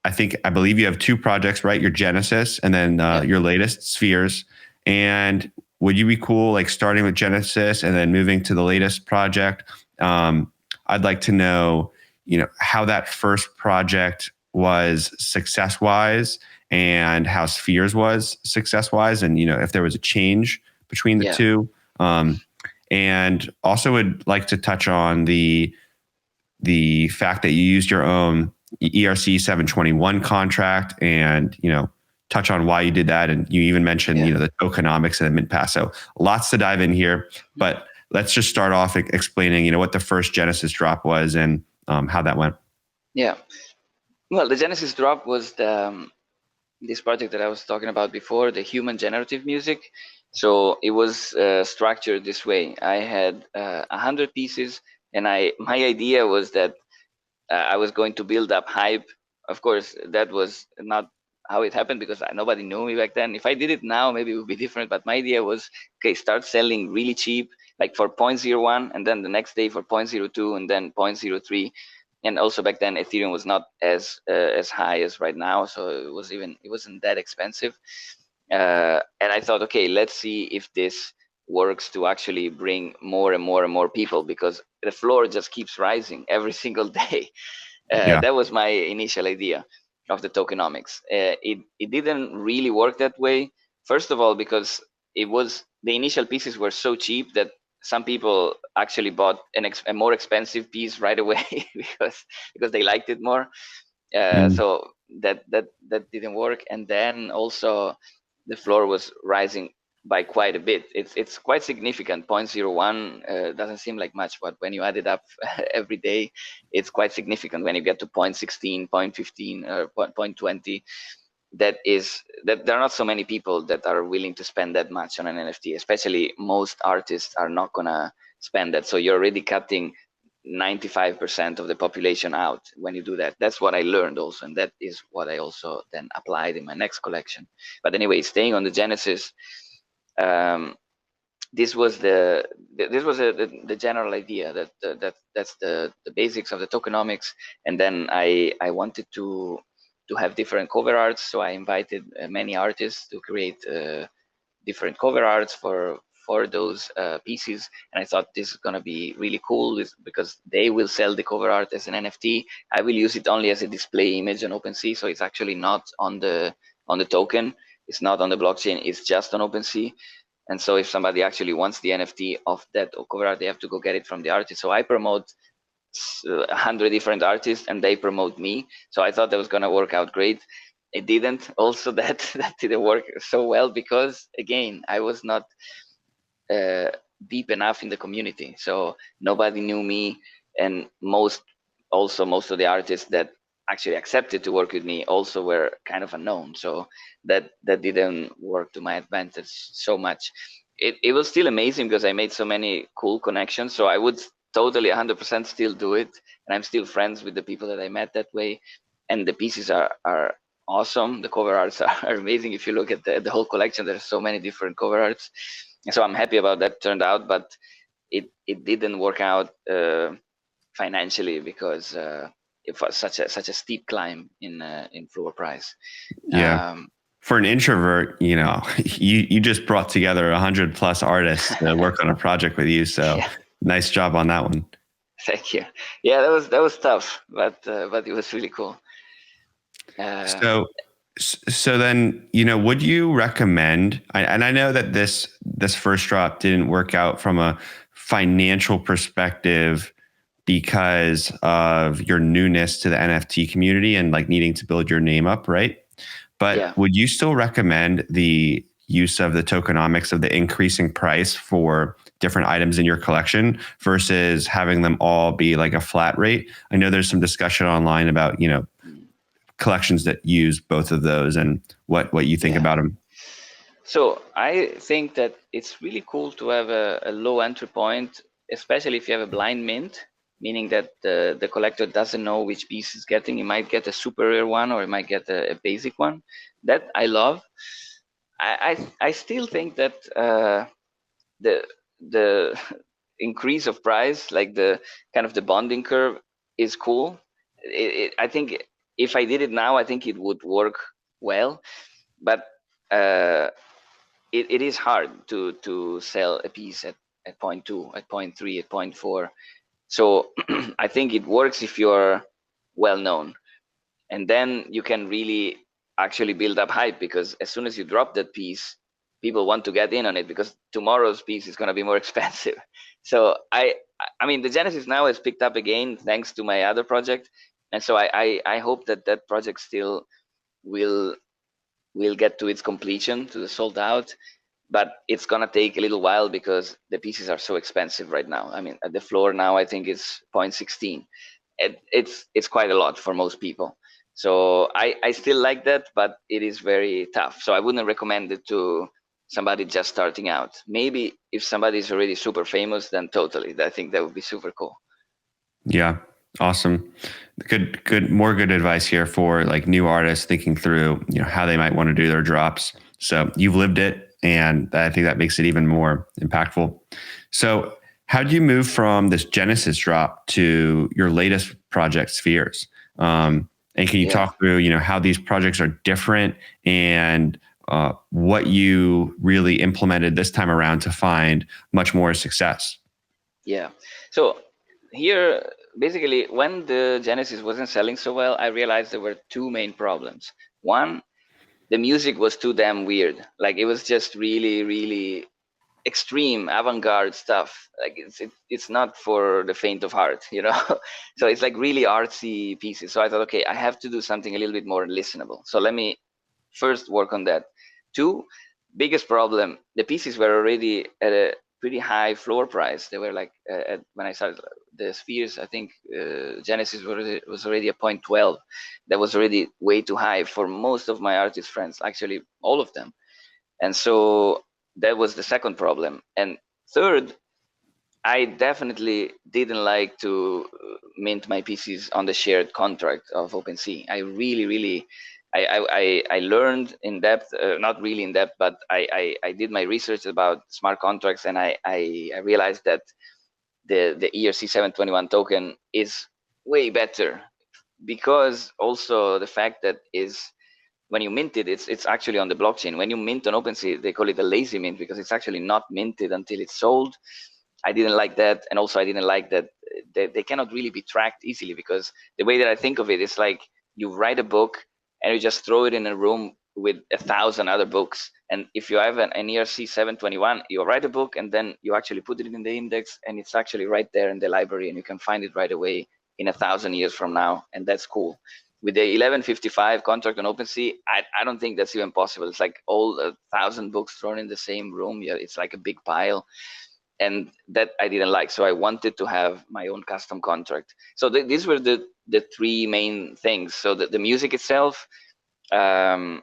Speaker 3: I believe you have 2 projects, right? Your Genesis and then your latest, Spheres. And would you be cool like starting with Genesis and then moving to the latest project? I'd like to know, how that first project was success-wise and how Spheres was success-wise, and if there was a change between the two. And also would like to touch on the fact that you used your own ERC 721 contract, and touch on why you did that. And you even mentioned the tokenomics and the mint pass. So lots to dive in here, but let's just start off explaining what the first Genesis drop was and how that went.
Speaker 1: Yeah, well, the Genesis drop was this project that I was talking about before, the human generative music. So it was structured this way. I had 100 pieces, and my idea was that I was going to build up hype. Of course, that was not how it happened, because nobody knew me back then. If I did it now, maybe it would be different. But my idea was, okay, start selling really cheap, like for 0.01, and then the next day for 0.02, and then 0.03. And also back then, Ethereum was not as high as right now, so it wasn't that expensive. And I thought, okay, let's see if this works to actually bring more and more and more people, because the floor just keeps rising every single day. That was my initial idea of the tokenomics. It didn't really work that way. First of all, because the initial pieces were so cheap that some people actually bought a more expensive piece right away because they liked it more. So that didn't work. And then also the floor was rising by quite a bit. It's quite significant. 0.01 doesn't seem like much, but when you add it up every day, it's quite significant. When you get to 0.16, 0.15, or 0.20, that there are not so many people that are willing to spend that much on an NFT. Especially most artists are not gonna spend that. So you're already cutting 95% of the population out when you do that. That's what I learned also, and that is what I also then applied in my next collection. But anyway, staying on the Genesis, this was the general idea that's the basics of the tokenomics. And then I wanted to have different cover arts, so I invited many artists to create different cover arts for those pieces. And I thought this is going to be really cool, because they will sell the cover art as an NFT. I will use it only as a display image on OpenSea, so it's actually not on the token. It's not on the blockchain. It's just on OpenSea. And so if somebody actually wants the NFT of that cover art, they have to go get it from the artist. So I promote 100 different artists, and they promote me. So I thought that was going to work out great. It didn't. Also, that didn't work so well, because again, I was not deep enough in the community, so nobody knew me. And most of the artists that actually accepted to work with me also were kind of unknown, so that didn't work to my advantage so much. It was still amazing, because I made so many cool connections, so I would totally 100% still do it, and I'm still friends with the people that I met that way. And the pieces are awesome. The cover arts are amazing. If you look at the whole collection, there's so many different cover arts. And so I'm happy about that turned out, but it didn't work out financially, because it was such a steep climb in floor price.
Speaker 3: Yeah. For an introvert, you just brought together 100+ artists to work on a project with you. So yeah. Nice job on that one.
Speaker 1: Thank you. Yeah, that was tough, but it was really cool.
Speaker 3: So then, would you recommend, and I know that this first drop didn't work out from a financial perspective because of your newness to the NFT community and like needing to build your name up, right? But yeah. Would you still recommend the use of the tokenomics of the increasing price for different items in your collection versus having them all be like a flat rate? I know there's some discussion online about, collections that use both of those and what you think about them.
Speaker 1: So I think that it's really cool to have a low entry point, especially if you have a blind mint, meaning that the collector doesn't know which piece he's getting. He might get a super rare one, or he might get a basic one. That I love. I still think that the increase of price, like the kind of the bonding curve, is cool. I think if I did it now, I think it would work well, but it is hard to sell a piece at 0.2, at 0.3, at 0.4. So I think it works if you're well known, and then you can really actually build up hype, because as soon as you drop that piece, people want to get in on it, because tomorrow's piece is going to be more expensive. So I mean, the Genesis now has picked up again thanks to my other project, and so I hope that project still will get to its completion, to the sold out, but it's gonna take a little while because the pieces are so expensive right now. I mean, at the floor now, I think it's 0.16. It's quite a lot for most people. So I still like that, but it is very tough. So I wouldn't recommend it to somebody just starting out. Maybe if somebody is already super famous, then totally. I think that would be super cool.
Speaker 3: Yeah. Awesome. More good advice here for like new artists thinking through, how they might want to do their drops. So you've lived it, and I think that makes it even more impactful. So how do you move from this Genesis drop to your latest project, Spheres? And can you talk through, how these projects are different and what you really implemented this time around to find much more success?
Speaker 1: Yeah. So here, basically, when the Genesis wasn't selling so well, I realized there were two main problems. One, the music was too damn weird. Like, it was just really, really extreme avant-garde stuff. Like, it's not for the faint of heart, So it's like really artsy pieces. So I thought, okay, I have to do something a little bit more listenable. So let me first work on that. Two, biggest problem, the pieces were already at a pretty high floor price. They were like, when I started the Spheres, I think Genesis was already a 0.12. That was already way too high for most of my artist friends, actually all of them. And so that was the second problem. And third, I definitely didn't like to mint my pieces on the shared contract of OpenSea. I really, really I learned in depth, not really in depth, but I did my research about smart contracts, and I realized that the ERC 721 token is way better, because also the fact that is when you mint it, it's actually on the blockchain. When you mint on OpenSea, they call it a lazy mint because it's actually not minted until it's sold. I didn't like that, and also I didn't like that they cannot really be tracked easily, because the way that I think of it is like you write a book and you just throw it in a room with 1,000 other books. And if you have an ERC 721, you write a book and then you actually put it in the index, and it's actually right there in the library, and you can find it right away in 1,000 years from now, and that's cool. With the 1155 contract on OpenSea, I don't think that's even possible. It's like all 1,000 books thrown in the same room. Yeah, it's like a big pile, and that I didn't like. So I wanted to have my own custom contract. So these were the three main things. So the music itself, the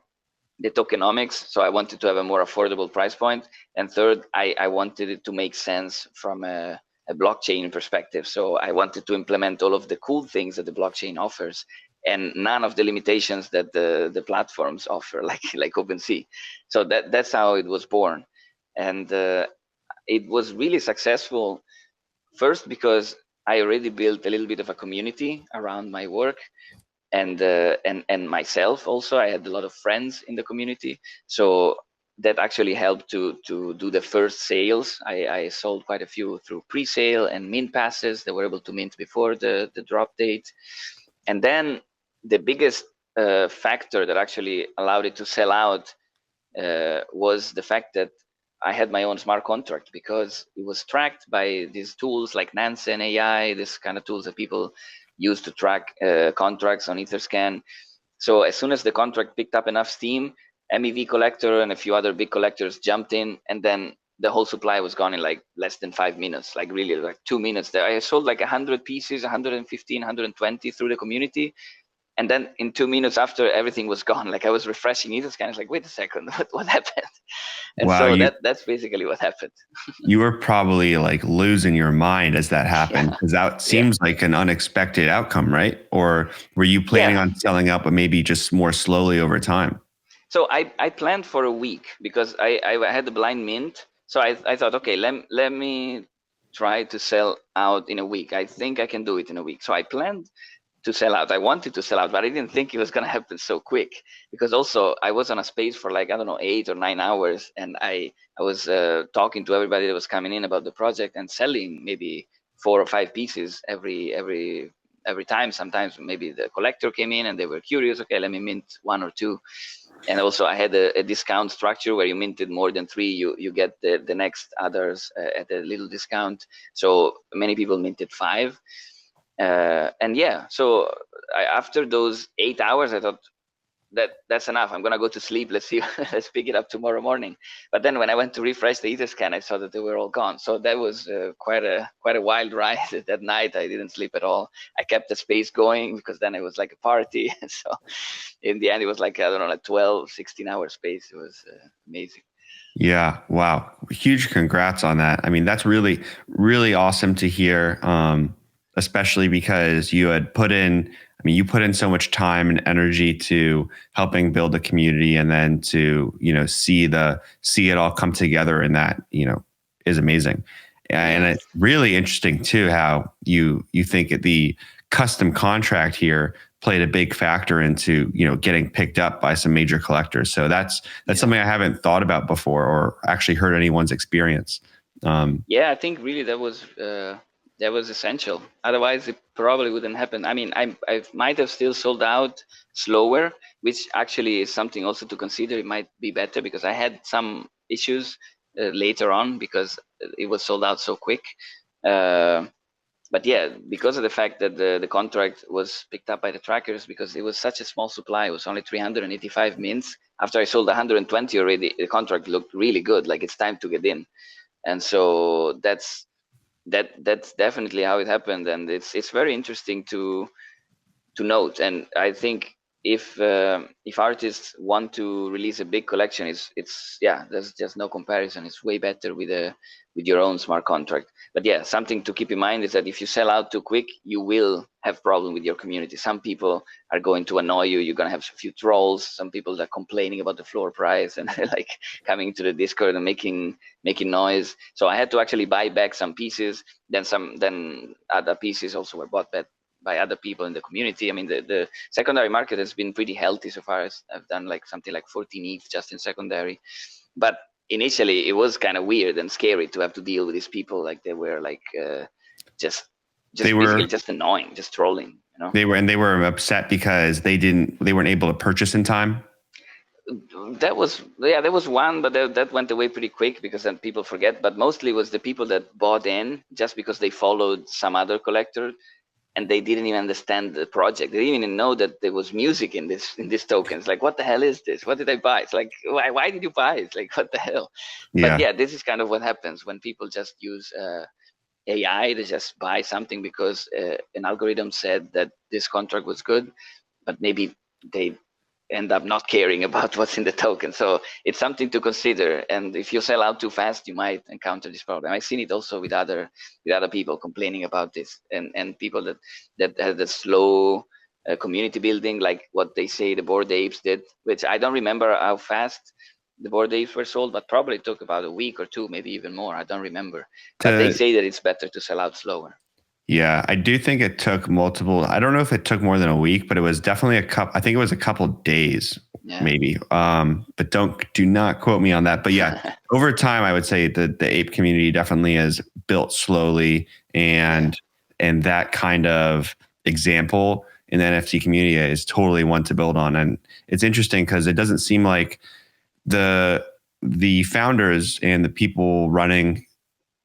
Speaker 1: tokenomics. So I wanted to have a more affordable price point. And third, I wanted it to make sense from a blockchain perspective. So I wanted to implement all of the cool things that the blockchain offers, and none of the limitations that the platforms offer, like OpenSea. So that's how it was born. And it was really successful, first because I already built a little bit of a community around my work, and myself also. I had a lot of friends in the community, so that actually helped to do the first sales. I sold quite a few through pre-sale and mint passes that were able to mint before the drop date. And then the biggest factor that actually allowed it to sell out was the fact that I had my own smart contract, because it was tracked by these tools like Nansen AI, this kind of tools that people use to track contracts on Etherscan. So as soon as the contract picked up enough steam, MEV collector and a few other big collectors jumped in, and then the whole supply was gone in like less than 5 minutes, like really like 2 minutes. There, I sold like 100 pieces, 115, 120 through the community, and then in 2 minutes after, everything was gone. Like I was refreshing Etherscan, it's like, wait a second, what happened? And
Speaker 3: Wow,
Speaker 1: so that's basically what happened.
Speaker 3: you were probably like losing your mind as that happened, because that
Speaker 1: Yeah,
Speaker 3: seems like an unexpected outcome, right? Or were you planning
Speaker 1: yeah.
Speaker 3: on selling out, but maybe just more slowly over time?
Speaker 1: So I planned for a week, because I had the blind mint. So I thought, okay, let me try to sell out in a week. I think I can do it in a week. So I planned to sell out. I wanted to sell out, but I didn't think it was going to happen so quick, because also I was on a space for like, I don't know, 8 or 9 hours. And I was talking to everybody that was coming in about the project and selling maybe 4 or 5 pieces every time. Sometimes maybe the collector came in and they were curious. Okay, let me mint 1 or 2. And also I had a discount structure where you minted more than 3, you get the next others at a little discount. So many people minted 5. And yeah, so after those 8 hours, I thought that's enough. I'm gonna go to sleep. Let's see, let's pick it up tomorrow morning. But then when I went to refresh the Etherscan, I saw that they were all gone. So that was quite a wild ride. That night I didn't sleep at all. I kept the space going, because then it was like a party. So in the end, it was like, I don't know, like 12, 16-hour space. It was amazing.
Speaker 3: Yeah. Wow. Huge congrats on that. I mean, that's really, really awesome to hear. Especially because you had put in, I mean, you put in so much time and energy to helping build a community, and then to, see it all come together, and that, is amazing. And
Speaker 1: Yeah.
Speaker 3: it's really interesting too, how you think the custom contract here played a big factor into, getting picked up by some major collectors. So that's something I haven't thought about before, or actually heard anyone's experience.
Speaker 1: Yeah, I think really that was essential. Otherwise, it probably wouldn't happen. I mean, I might have still sold out slower, which actually is something also to consider. It might be better, because I had some issues later on, because it was sold out so quick. But yeah, because of the fact that the contract was picked up by the trackers, because it was such a small supply, it was only 385 mints. After I sold 120 already, the contract looked really good. Like, it's time to get in. And so that's definitely how it happened. And it's very interesting to note. And I think if artists want to release a big collection, it's yeah, there's just no comparison. It's way better with your own smart contract. But yeah, something to keep in mind is that if you sell out too quick, you will have problem with your community. Some people are going to annoy you. You're gonna have a few trolls. Some people that are complaining about the floor price and like coming to the Discord and making noise. So I had to actually buy back some pieces. Then other pieces also were bought back by other people in the community. I mean, the secondary market has been pretty healthy so far. I've done like something like 14 ETH just in secondary, but initially it was kind of weird and scary to have to deal with these people. Like they were like just basically just annoying, just trolling. You know,
Speaker 3: they were upset because they weren't able to purchase in time.
Speaker 1: There was one, but that went away pretty quick because then people forget. But mostly was the people that bought in just because they followed some other collector, and they didn't even understand the project. They didn't even know that there was music in this token. It's like, what the hell is this? What did I buy? It's like, why did you buy it? It's like, what the hell?
Speaker 3: Yeah.
Speaker 1: But yeah, this is kind of what happens when people just use AI. They just buy something because an algorithm said that this contract was good, but maybe they end up not caring about what's in the token. So it's something to consider. And if you sell out too fast, you might encounter this problem. I've seen it also with other people complaining about this, and people that have the slow community building, like what they say the Bored Apes did, which I don't remember how fast the Bored Apes were sold, but probably took about a week or two, maybe even more. I don't remember. But they say that it's better to sell out slower.
Speaker 3: Yeah, I do think it took multiple. I don't know if it took more than a week, but it was definitely I think it was a couple days, maybe. But do not quote me on that. But yeah, over time, I would say that the ape community definitely is built slowly, and that kind of example in the NFT community is totally one to build on. And it's interesting because it doesn't seem like the founders and the people running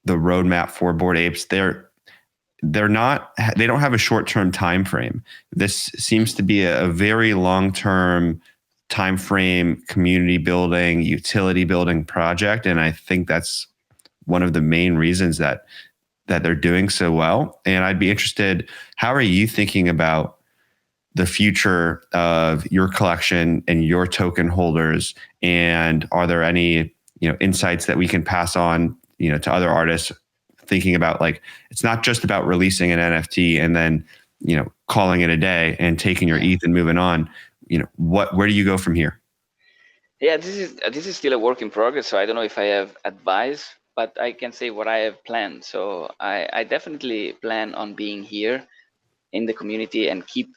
Speaker 3: the roadmap for Bored Apes, they don't have a short-term time frame. This seems to be a very long-term time frame, community building, utility building project. And I think that's one of the main reasons that they're doing so well. And I'd be interested, how are you thinking about the future of your collection and your token holders? And are there any, insights that we can pass on, to other artists thinking about, like, it's not just about releasing an NFT and then, calling it a day and taking your ETH and moving on. Where do you go from here?
Speaker 1: Yeah, this is still a work in progress. So I don't know if I have advice, but I can say what I have planned. So I definitely plan on being here in the community and keep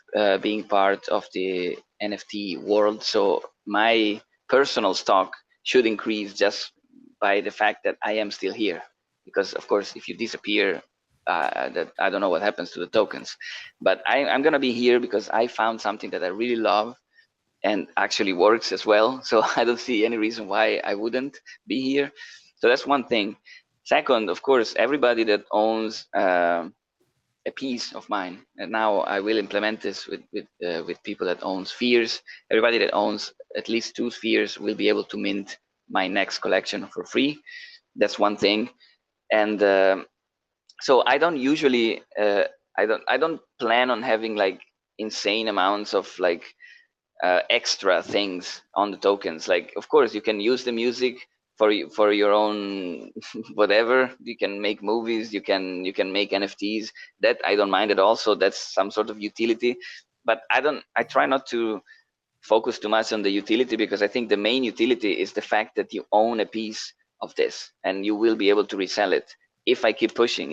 Speaker 1: being part of the NFT world. So my personal stock should increase just by the fact that I am still here. Because of course, if you disappear, that I don't know what happens to the tokens. But I'm gonna be here because I found something that I really love and actually works as well. So I don't see any reason why I wouldn't be here. So that's one thing. Second, of course, everybody that owns a piece of mine, and now I will implement this with people that own spheres. Everybody that owns at least 2 spheres will be able to mint my next collection for free. That's one thing. And so I don't usually I don't plan on having like insane amounts of like extra things on the tokens. Like, of course, you can use the music for your own whatever. You can make movies, you can make NFTs. That I don't mind at all. So that's some sort of utility. But I try not to focus too much on the utility, because I think the main utility is the fact that you own a piece of this and you will be able to resell it. If I keep pushing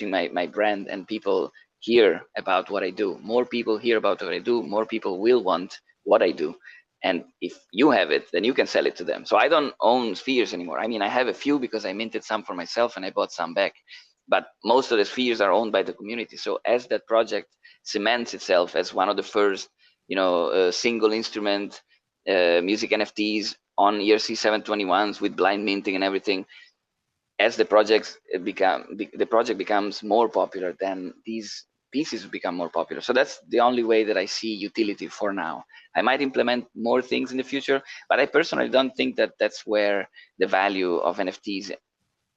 Speaker 1: my brand and people hear about what I do, more people hear about what I do, more people will want what I do. And if you have it, then you can sell it to them. So I don't own spheres anymore. I mean, I have a few because I minted some for myself and I bought some back. But most of the spheres are owned by the community. So as that project cements itself as one of the first, single instrument music NFTs on ERC 721s with blind minting and everything, as the project becomes more popular, then these pieces become more popular. So that's the only way that I see utility for now. I might implement more things in the future, but I personally don't think that that's where the value of NFTs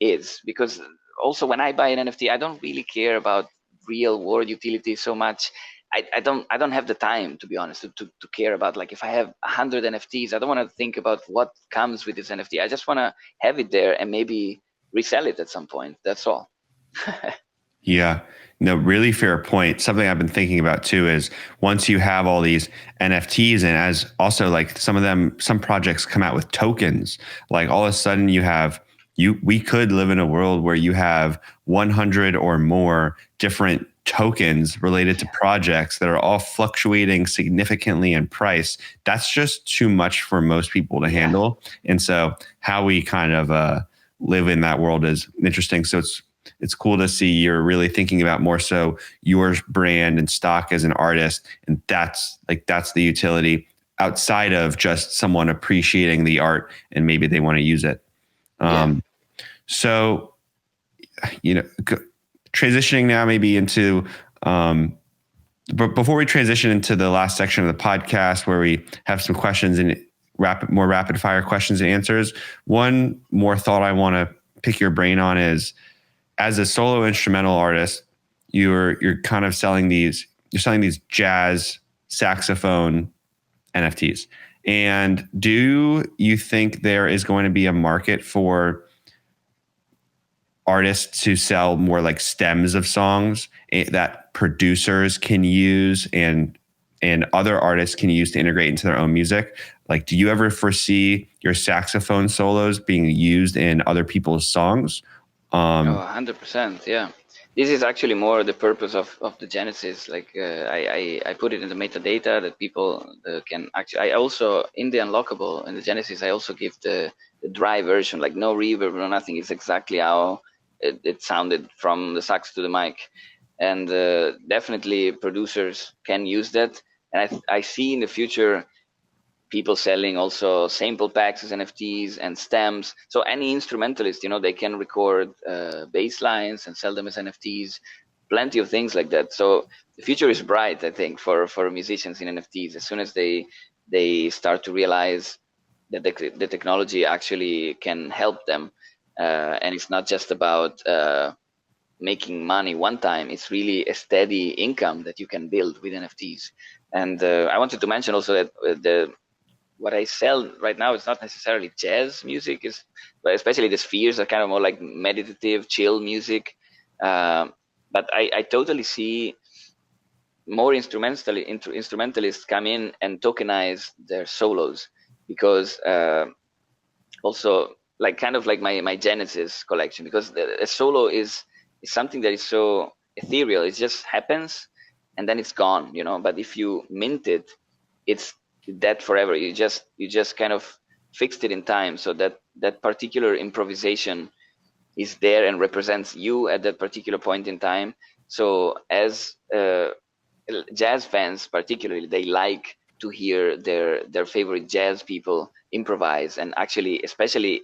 Speaker 1: is, because also when I buy an NFT, I don't really care about real world utility so much. I don't have the time, to be honest, to care about, like, if I have 100 NFTs, I don't want to think about what comes with this NFT. I just want to have it there and maybe resell it at some point. That's all.
Speaker 3: Yeah, no, really fair point. Something I've been thinking about too is once you have all these NFTs, and as also like some projects come out with tokens, like all of a sudden we could live in a world where you have 100 or more different tokens related to projects that are all fluctuating significantly in price. That's just too much for most people to handle. And so how we kind of live in that world is interesting. So it's cool to see you're really thinking about more so your brand and stock as an artist. And that's the utility outside of just someone appreciating the art and maybe they want to use it. So, transitioning now maybe into, but before we transition into the last section of the podcast where we have some questions and more rapid fire questions and answers, one more thought I want to pick your brain on is, as a solo instrumental artist, you're kind of selling these jazz saxophone NFTs. And do you think there is going to be a market for artists to sell more like stems of songs that producers can use and other artists can use to integrate into their own music? Like, do you ever foresee your saxophone solos being used in other people's songs?
Speaker 1: 100%. Yeah. This is actually more the purpose of the Genesis. Like, I put it in the metadata that people can actually, I also, in the unlockable, in the Genesis, I also give the dry version, like no reverb, no nothing. It's exactly how it sounded from the sax to the mic. And definitely producers can use that. And I see in the future people selling also sample packs as NFTs and stems. So any instrumentalist, they can record bass lines and sell them as NFTs. Plenty of things like that. So the future is bright, I think, for musicians in NFTs. As soon as they start to realize that the technology actually can help them, and it's not just about making money one time. It's really a steady income that you can build with NFTs. And I wanted to mention also that what I sell right now is not necessarily jazz music, but especially the spheres are kind of more like meditative, chill music. But I totally see more instrumentalists come in and tokenize their solos, because also like kind of like my Genesis collection, because a solo is something that is so ethereal. It just happens and then it's gone, But if you mint it, it's that forever. You just kind of fixed it in time, so that particular improvisation is there and represents you at that particular point in time. So as jazz fans particularly, they like to hear their favorite jazz people improvise, and actually, especially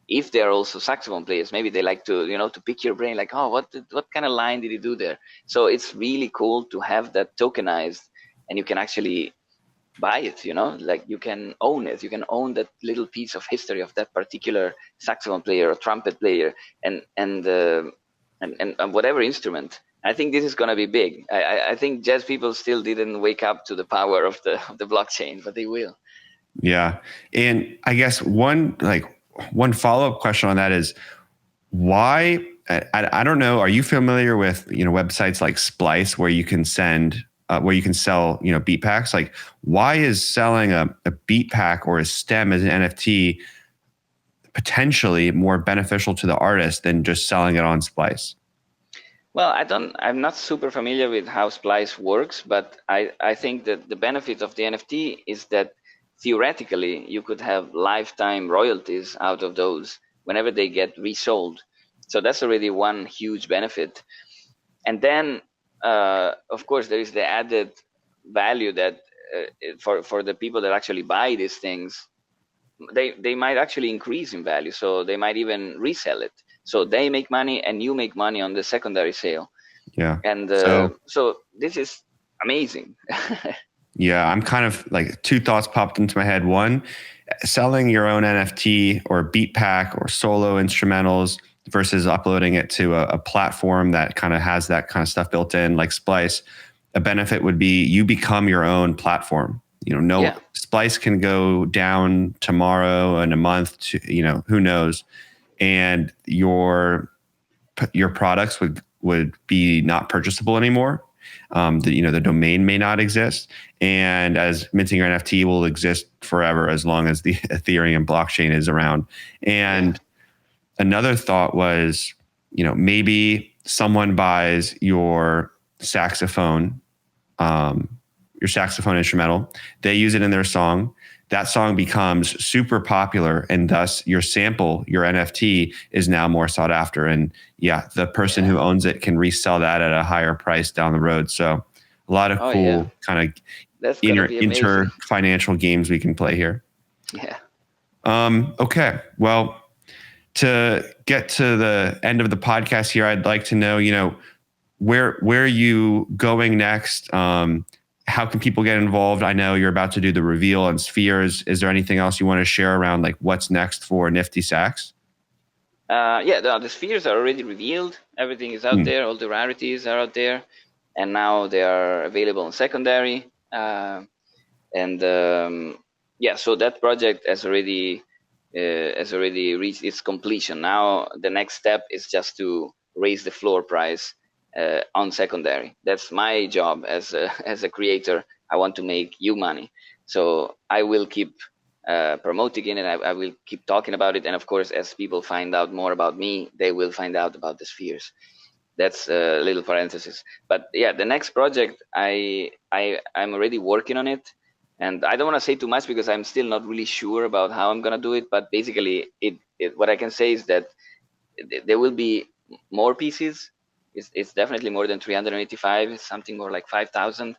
Speaker 1: if they're also saxophone players, maybe they like to to pick your brain, like, oh, what kind of line did he do there? So it's really cool to have that tokenized, and you can actually buy it, like you can own it. You can own that little piece of history of that particular saxophone player or trumpet player and whatever instrument. I think this is going to be big. I think jazz people still didn't wake up to the power of the blockchain, but they will.
Speaker 3: Yeah. And I guess one follow-up question on that is, why, I don't know, are you familiar with, websites like Splice where you can sell, beat packs? Like, why is selling a beat pack or a stem as an NFT potentially more beneficial to the artist than just selling it on Splice?
Speaker 1: Well, I'm not super familiar with how Splice works, but I think that the benefit of the NFT is that theoretically you could have lifetime royalties out of those whenever they get resold. So that's already one huge benefit. And then, of course, there is the added value that for the people that actually buy these things, they might actually increase in value. So they might even resell it. So they make money and you make money on the secondary sale.
Speaker 3: Yeah.
Speaker 1: And so this is amazing.
Speaker 3: Yeah, I'm kind of like, two thoughts popped into my head. One, selling your own NFT or beat pack or solo instrumentals versus uploading it to a platform that kind of has that kind of stuff built in, like Splice. a benefit would be you become your own platform. Splice can go down tomorrow in a month to, who knows, and your products would be not purchasable anymore. The domain may not exist, and as minting your NFT will exist forever as long as the Ethereum blockchain is around. And another thought was, maybe someone buys your saxophone instrumental, they use it in their song. That song becomes super popular, and thus your sample, your NFT, is now more sought after. And the person who owns it can resell that at a higher price down the road. So a lot of cool kind of financial games we can play here.
Speaker 1: Yeah.
Speaker 3: Okay. Well, to get to the end of the podcast here, I'd like to know, where are you going next? How can people get involved? I know you're about to do the reveal on spheres. Is there anything else you want to share around like what's next for Nifty Sax?
Speaker 1: The spheres are already revealed. Everything is out there. All the rarities are out there, and now they are available in secondary. So that project has already reached its completion. Now the next step is just to raise the floor price on secondary. That's my job as a creator. I want to make you money, so I will keep promoting it, and I will keep talking about it. And of course, as people find out more about me, they will find out about the spheres. That's a little parenthesis. But the next project, I'm already working on it, and I don't want to say too much because I'm still not really sure about how I'm gonna do it. But basically, what I can say is that there will be more pieces. It's definitely more than 385. It's something more like 5,000,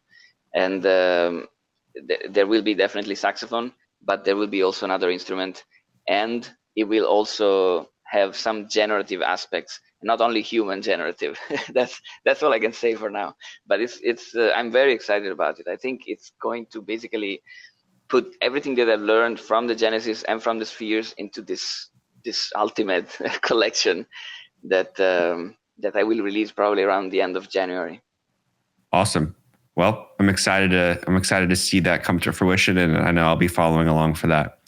Speaker 1: and there will be definitely saxophone, but there will be also another instrument, and it will also have some generative aspects, not only human generative. that's all I can say for now. But it's I'm very excited about it. I think it's going to basically put everything that I've learned from the Genesis and from the spheres into this ultimate collection that I will release probably around the end of January.
Speaker 3: Awesome. Well, I'm excited to see that come to fruition, and I know I'll be following along for that.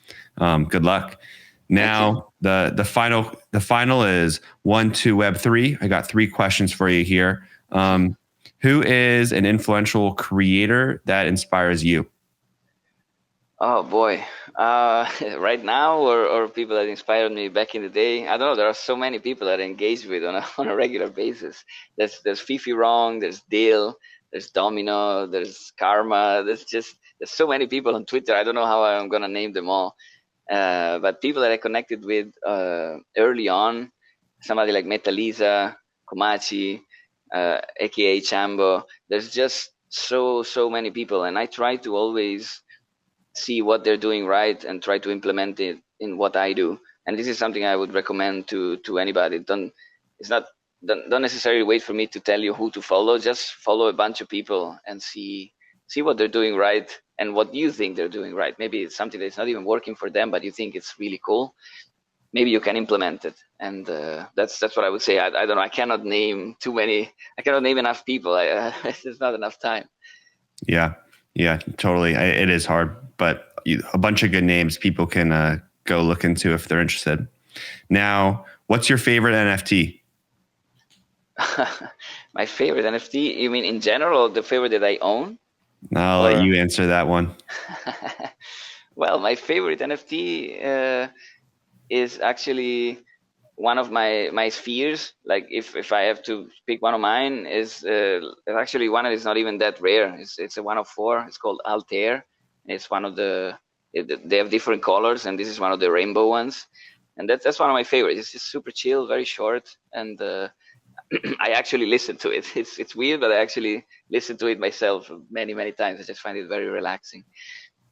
Speaker 3: Good luck. Now, the final is 1-2 Web3. I got 3 questions for you here. Who is an influential creator that inspires you?
Speaker 1: Oh boy, right now or people that inspired me back in the day. I don't know. There are so many people that I engage with on a regular basis. There's Fifi Wrong, there's Dale, there's Domino, there's Karma. There's so many people on Twitter. I don't know how I'm gonna name them all. But people that I connected with early on, somebody like Metalisa, Komachi, aka Chambo. There's just so many people, and I try to always see what they're doing right and try to implement it in what I do. And this is something I would recommend to anybody. Don't necessarily wait for me to tell you who to follow. Just follow a bunch of people and see what they're doing right and what you think they're doing right. Maybe it's something that's not even working for them, but you think it's really cool. Maybe you can implement it. And that's what I would say. I don't know. I cannot name too many. I cannot name enough people. There's not enough time.
Speaker 3: Yeah, totally. It is hard, but a bunch of good names people can go look into if they're interested. Now, what's your favorite NFT?
Speaker 1: My favorite NFT? You mean in general, or the favorite that I own?
Speaker 3: I'll let you answer that one.
Speaker 1: Well, my favorite NFT is actually one of my spheres. Like if I have to pick one of mine, is actually one that is not even that rare. It's a 104. It's called Altair. It's one of they have different colors, and this is one of the rainbow ones. And that's one of my favorites. It's just super chill, very short, and I actually listen to it. It's weird, but I actually listen to it myself many times. I just find it very relaxing.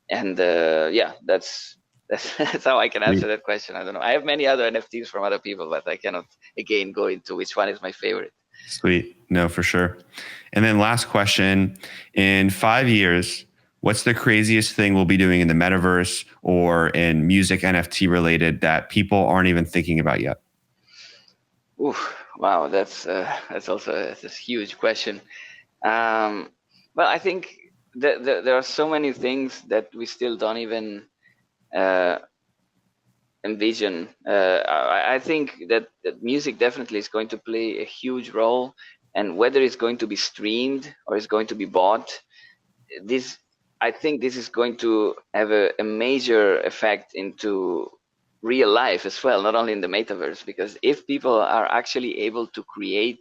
Speaker 1: And that's how I can answer that question. I don't know. I have many other NFTs from other people, but I cannot again go into which one is my favorite.
Speaker 3: Sweet. No, for sure. And then last question: in 5 years, what's the craziest thing we'll be doing in the metaverse or in music NFT related that people aren't even thinking about yet?
Speaker 1: Oof, wow, that's also a huge question. Well, I think there are so many things that we still don't even uh, envision. I think that music definitely is going to play a huge role, and whether it's going to be streamed or it's going to be bought, this I think this is going to have a major effect into real life as well, not only in the metaverse. Because if people are actually able to create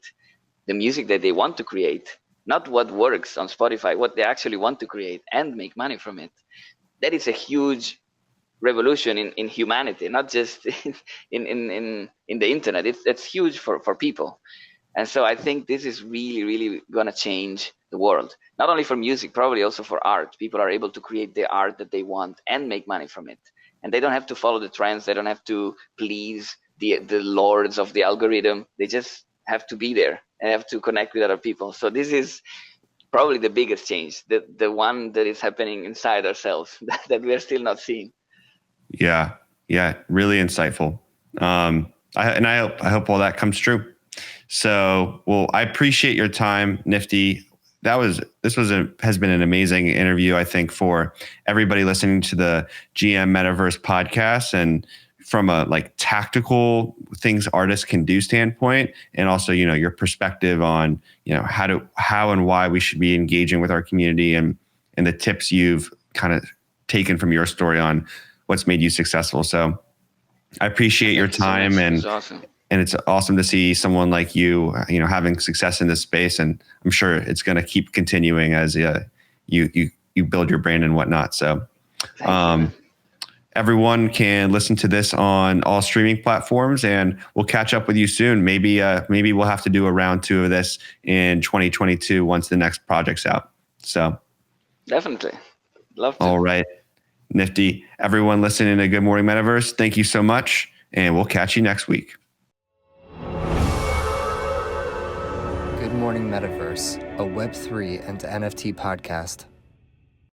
Speaker 1: the music that they want to create, not what works on Spotify, what they actually want to create and make money from it, that is a huge revolution in humanity, not just in the internet. It's huge for people. And so I think this is really, really going to change the world, not only for music, probably also for art. People are able to create the art that they want and make money from it. And they don't have to follow the trends. They don't have to please the lords of the algorithm. They just have to be there and have to connect with other people. So this is probably the biggest change, the one that is happening inside ourselves that we are still not seeing.
Speaker 3: Yeah. Yeah. Really insightful. I hope all that comes true. So, well, I appreciate your time, Nifty. Has been an amazing interview, I think, for everybody listening to the GM Metaverse podcast, and from a like tactical things artists can do standpoint, and also, your perspective on, how and why we should be engaging with our community, and the tips you've kind of taken from your story on what's made you successful. So I appreciate your time,
Speaker 1: and awesome.
Speaker 3: And it's awesome to see someone like you, having success in this space. And I'm sure it's going to keep continuing as you build your brand and whatnot. So everyone can listen to this on all streaming platforms, and we'll catch up with you soon. Maybe we'll have to do a round 2 of this in 2022 once the next project's out. So
Speaker 1: definitely love to.
Speaker 3: All right, Nifty. Everyone listening to Good Morning Metaverse, thank you so much, and we'll catch you next week.
Speaker 2: Good Morning Metaverse, a Web3 and NFT podcast.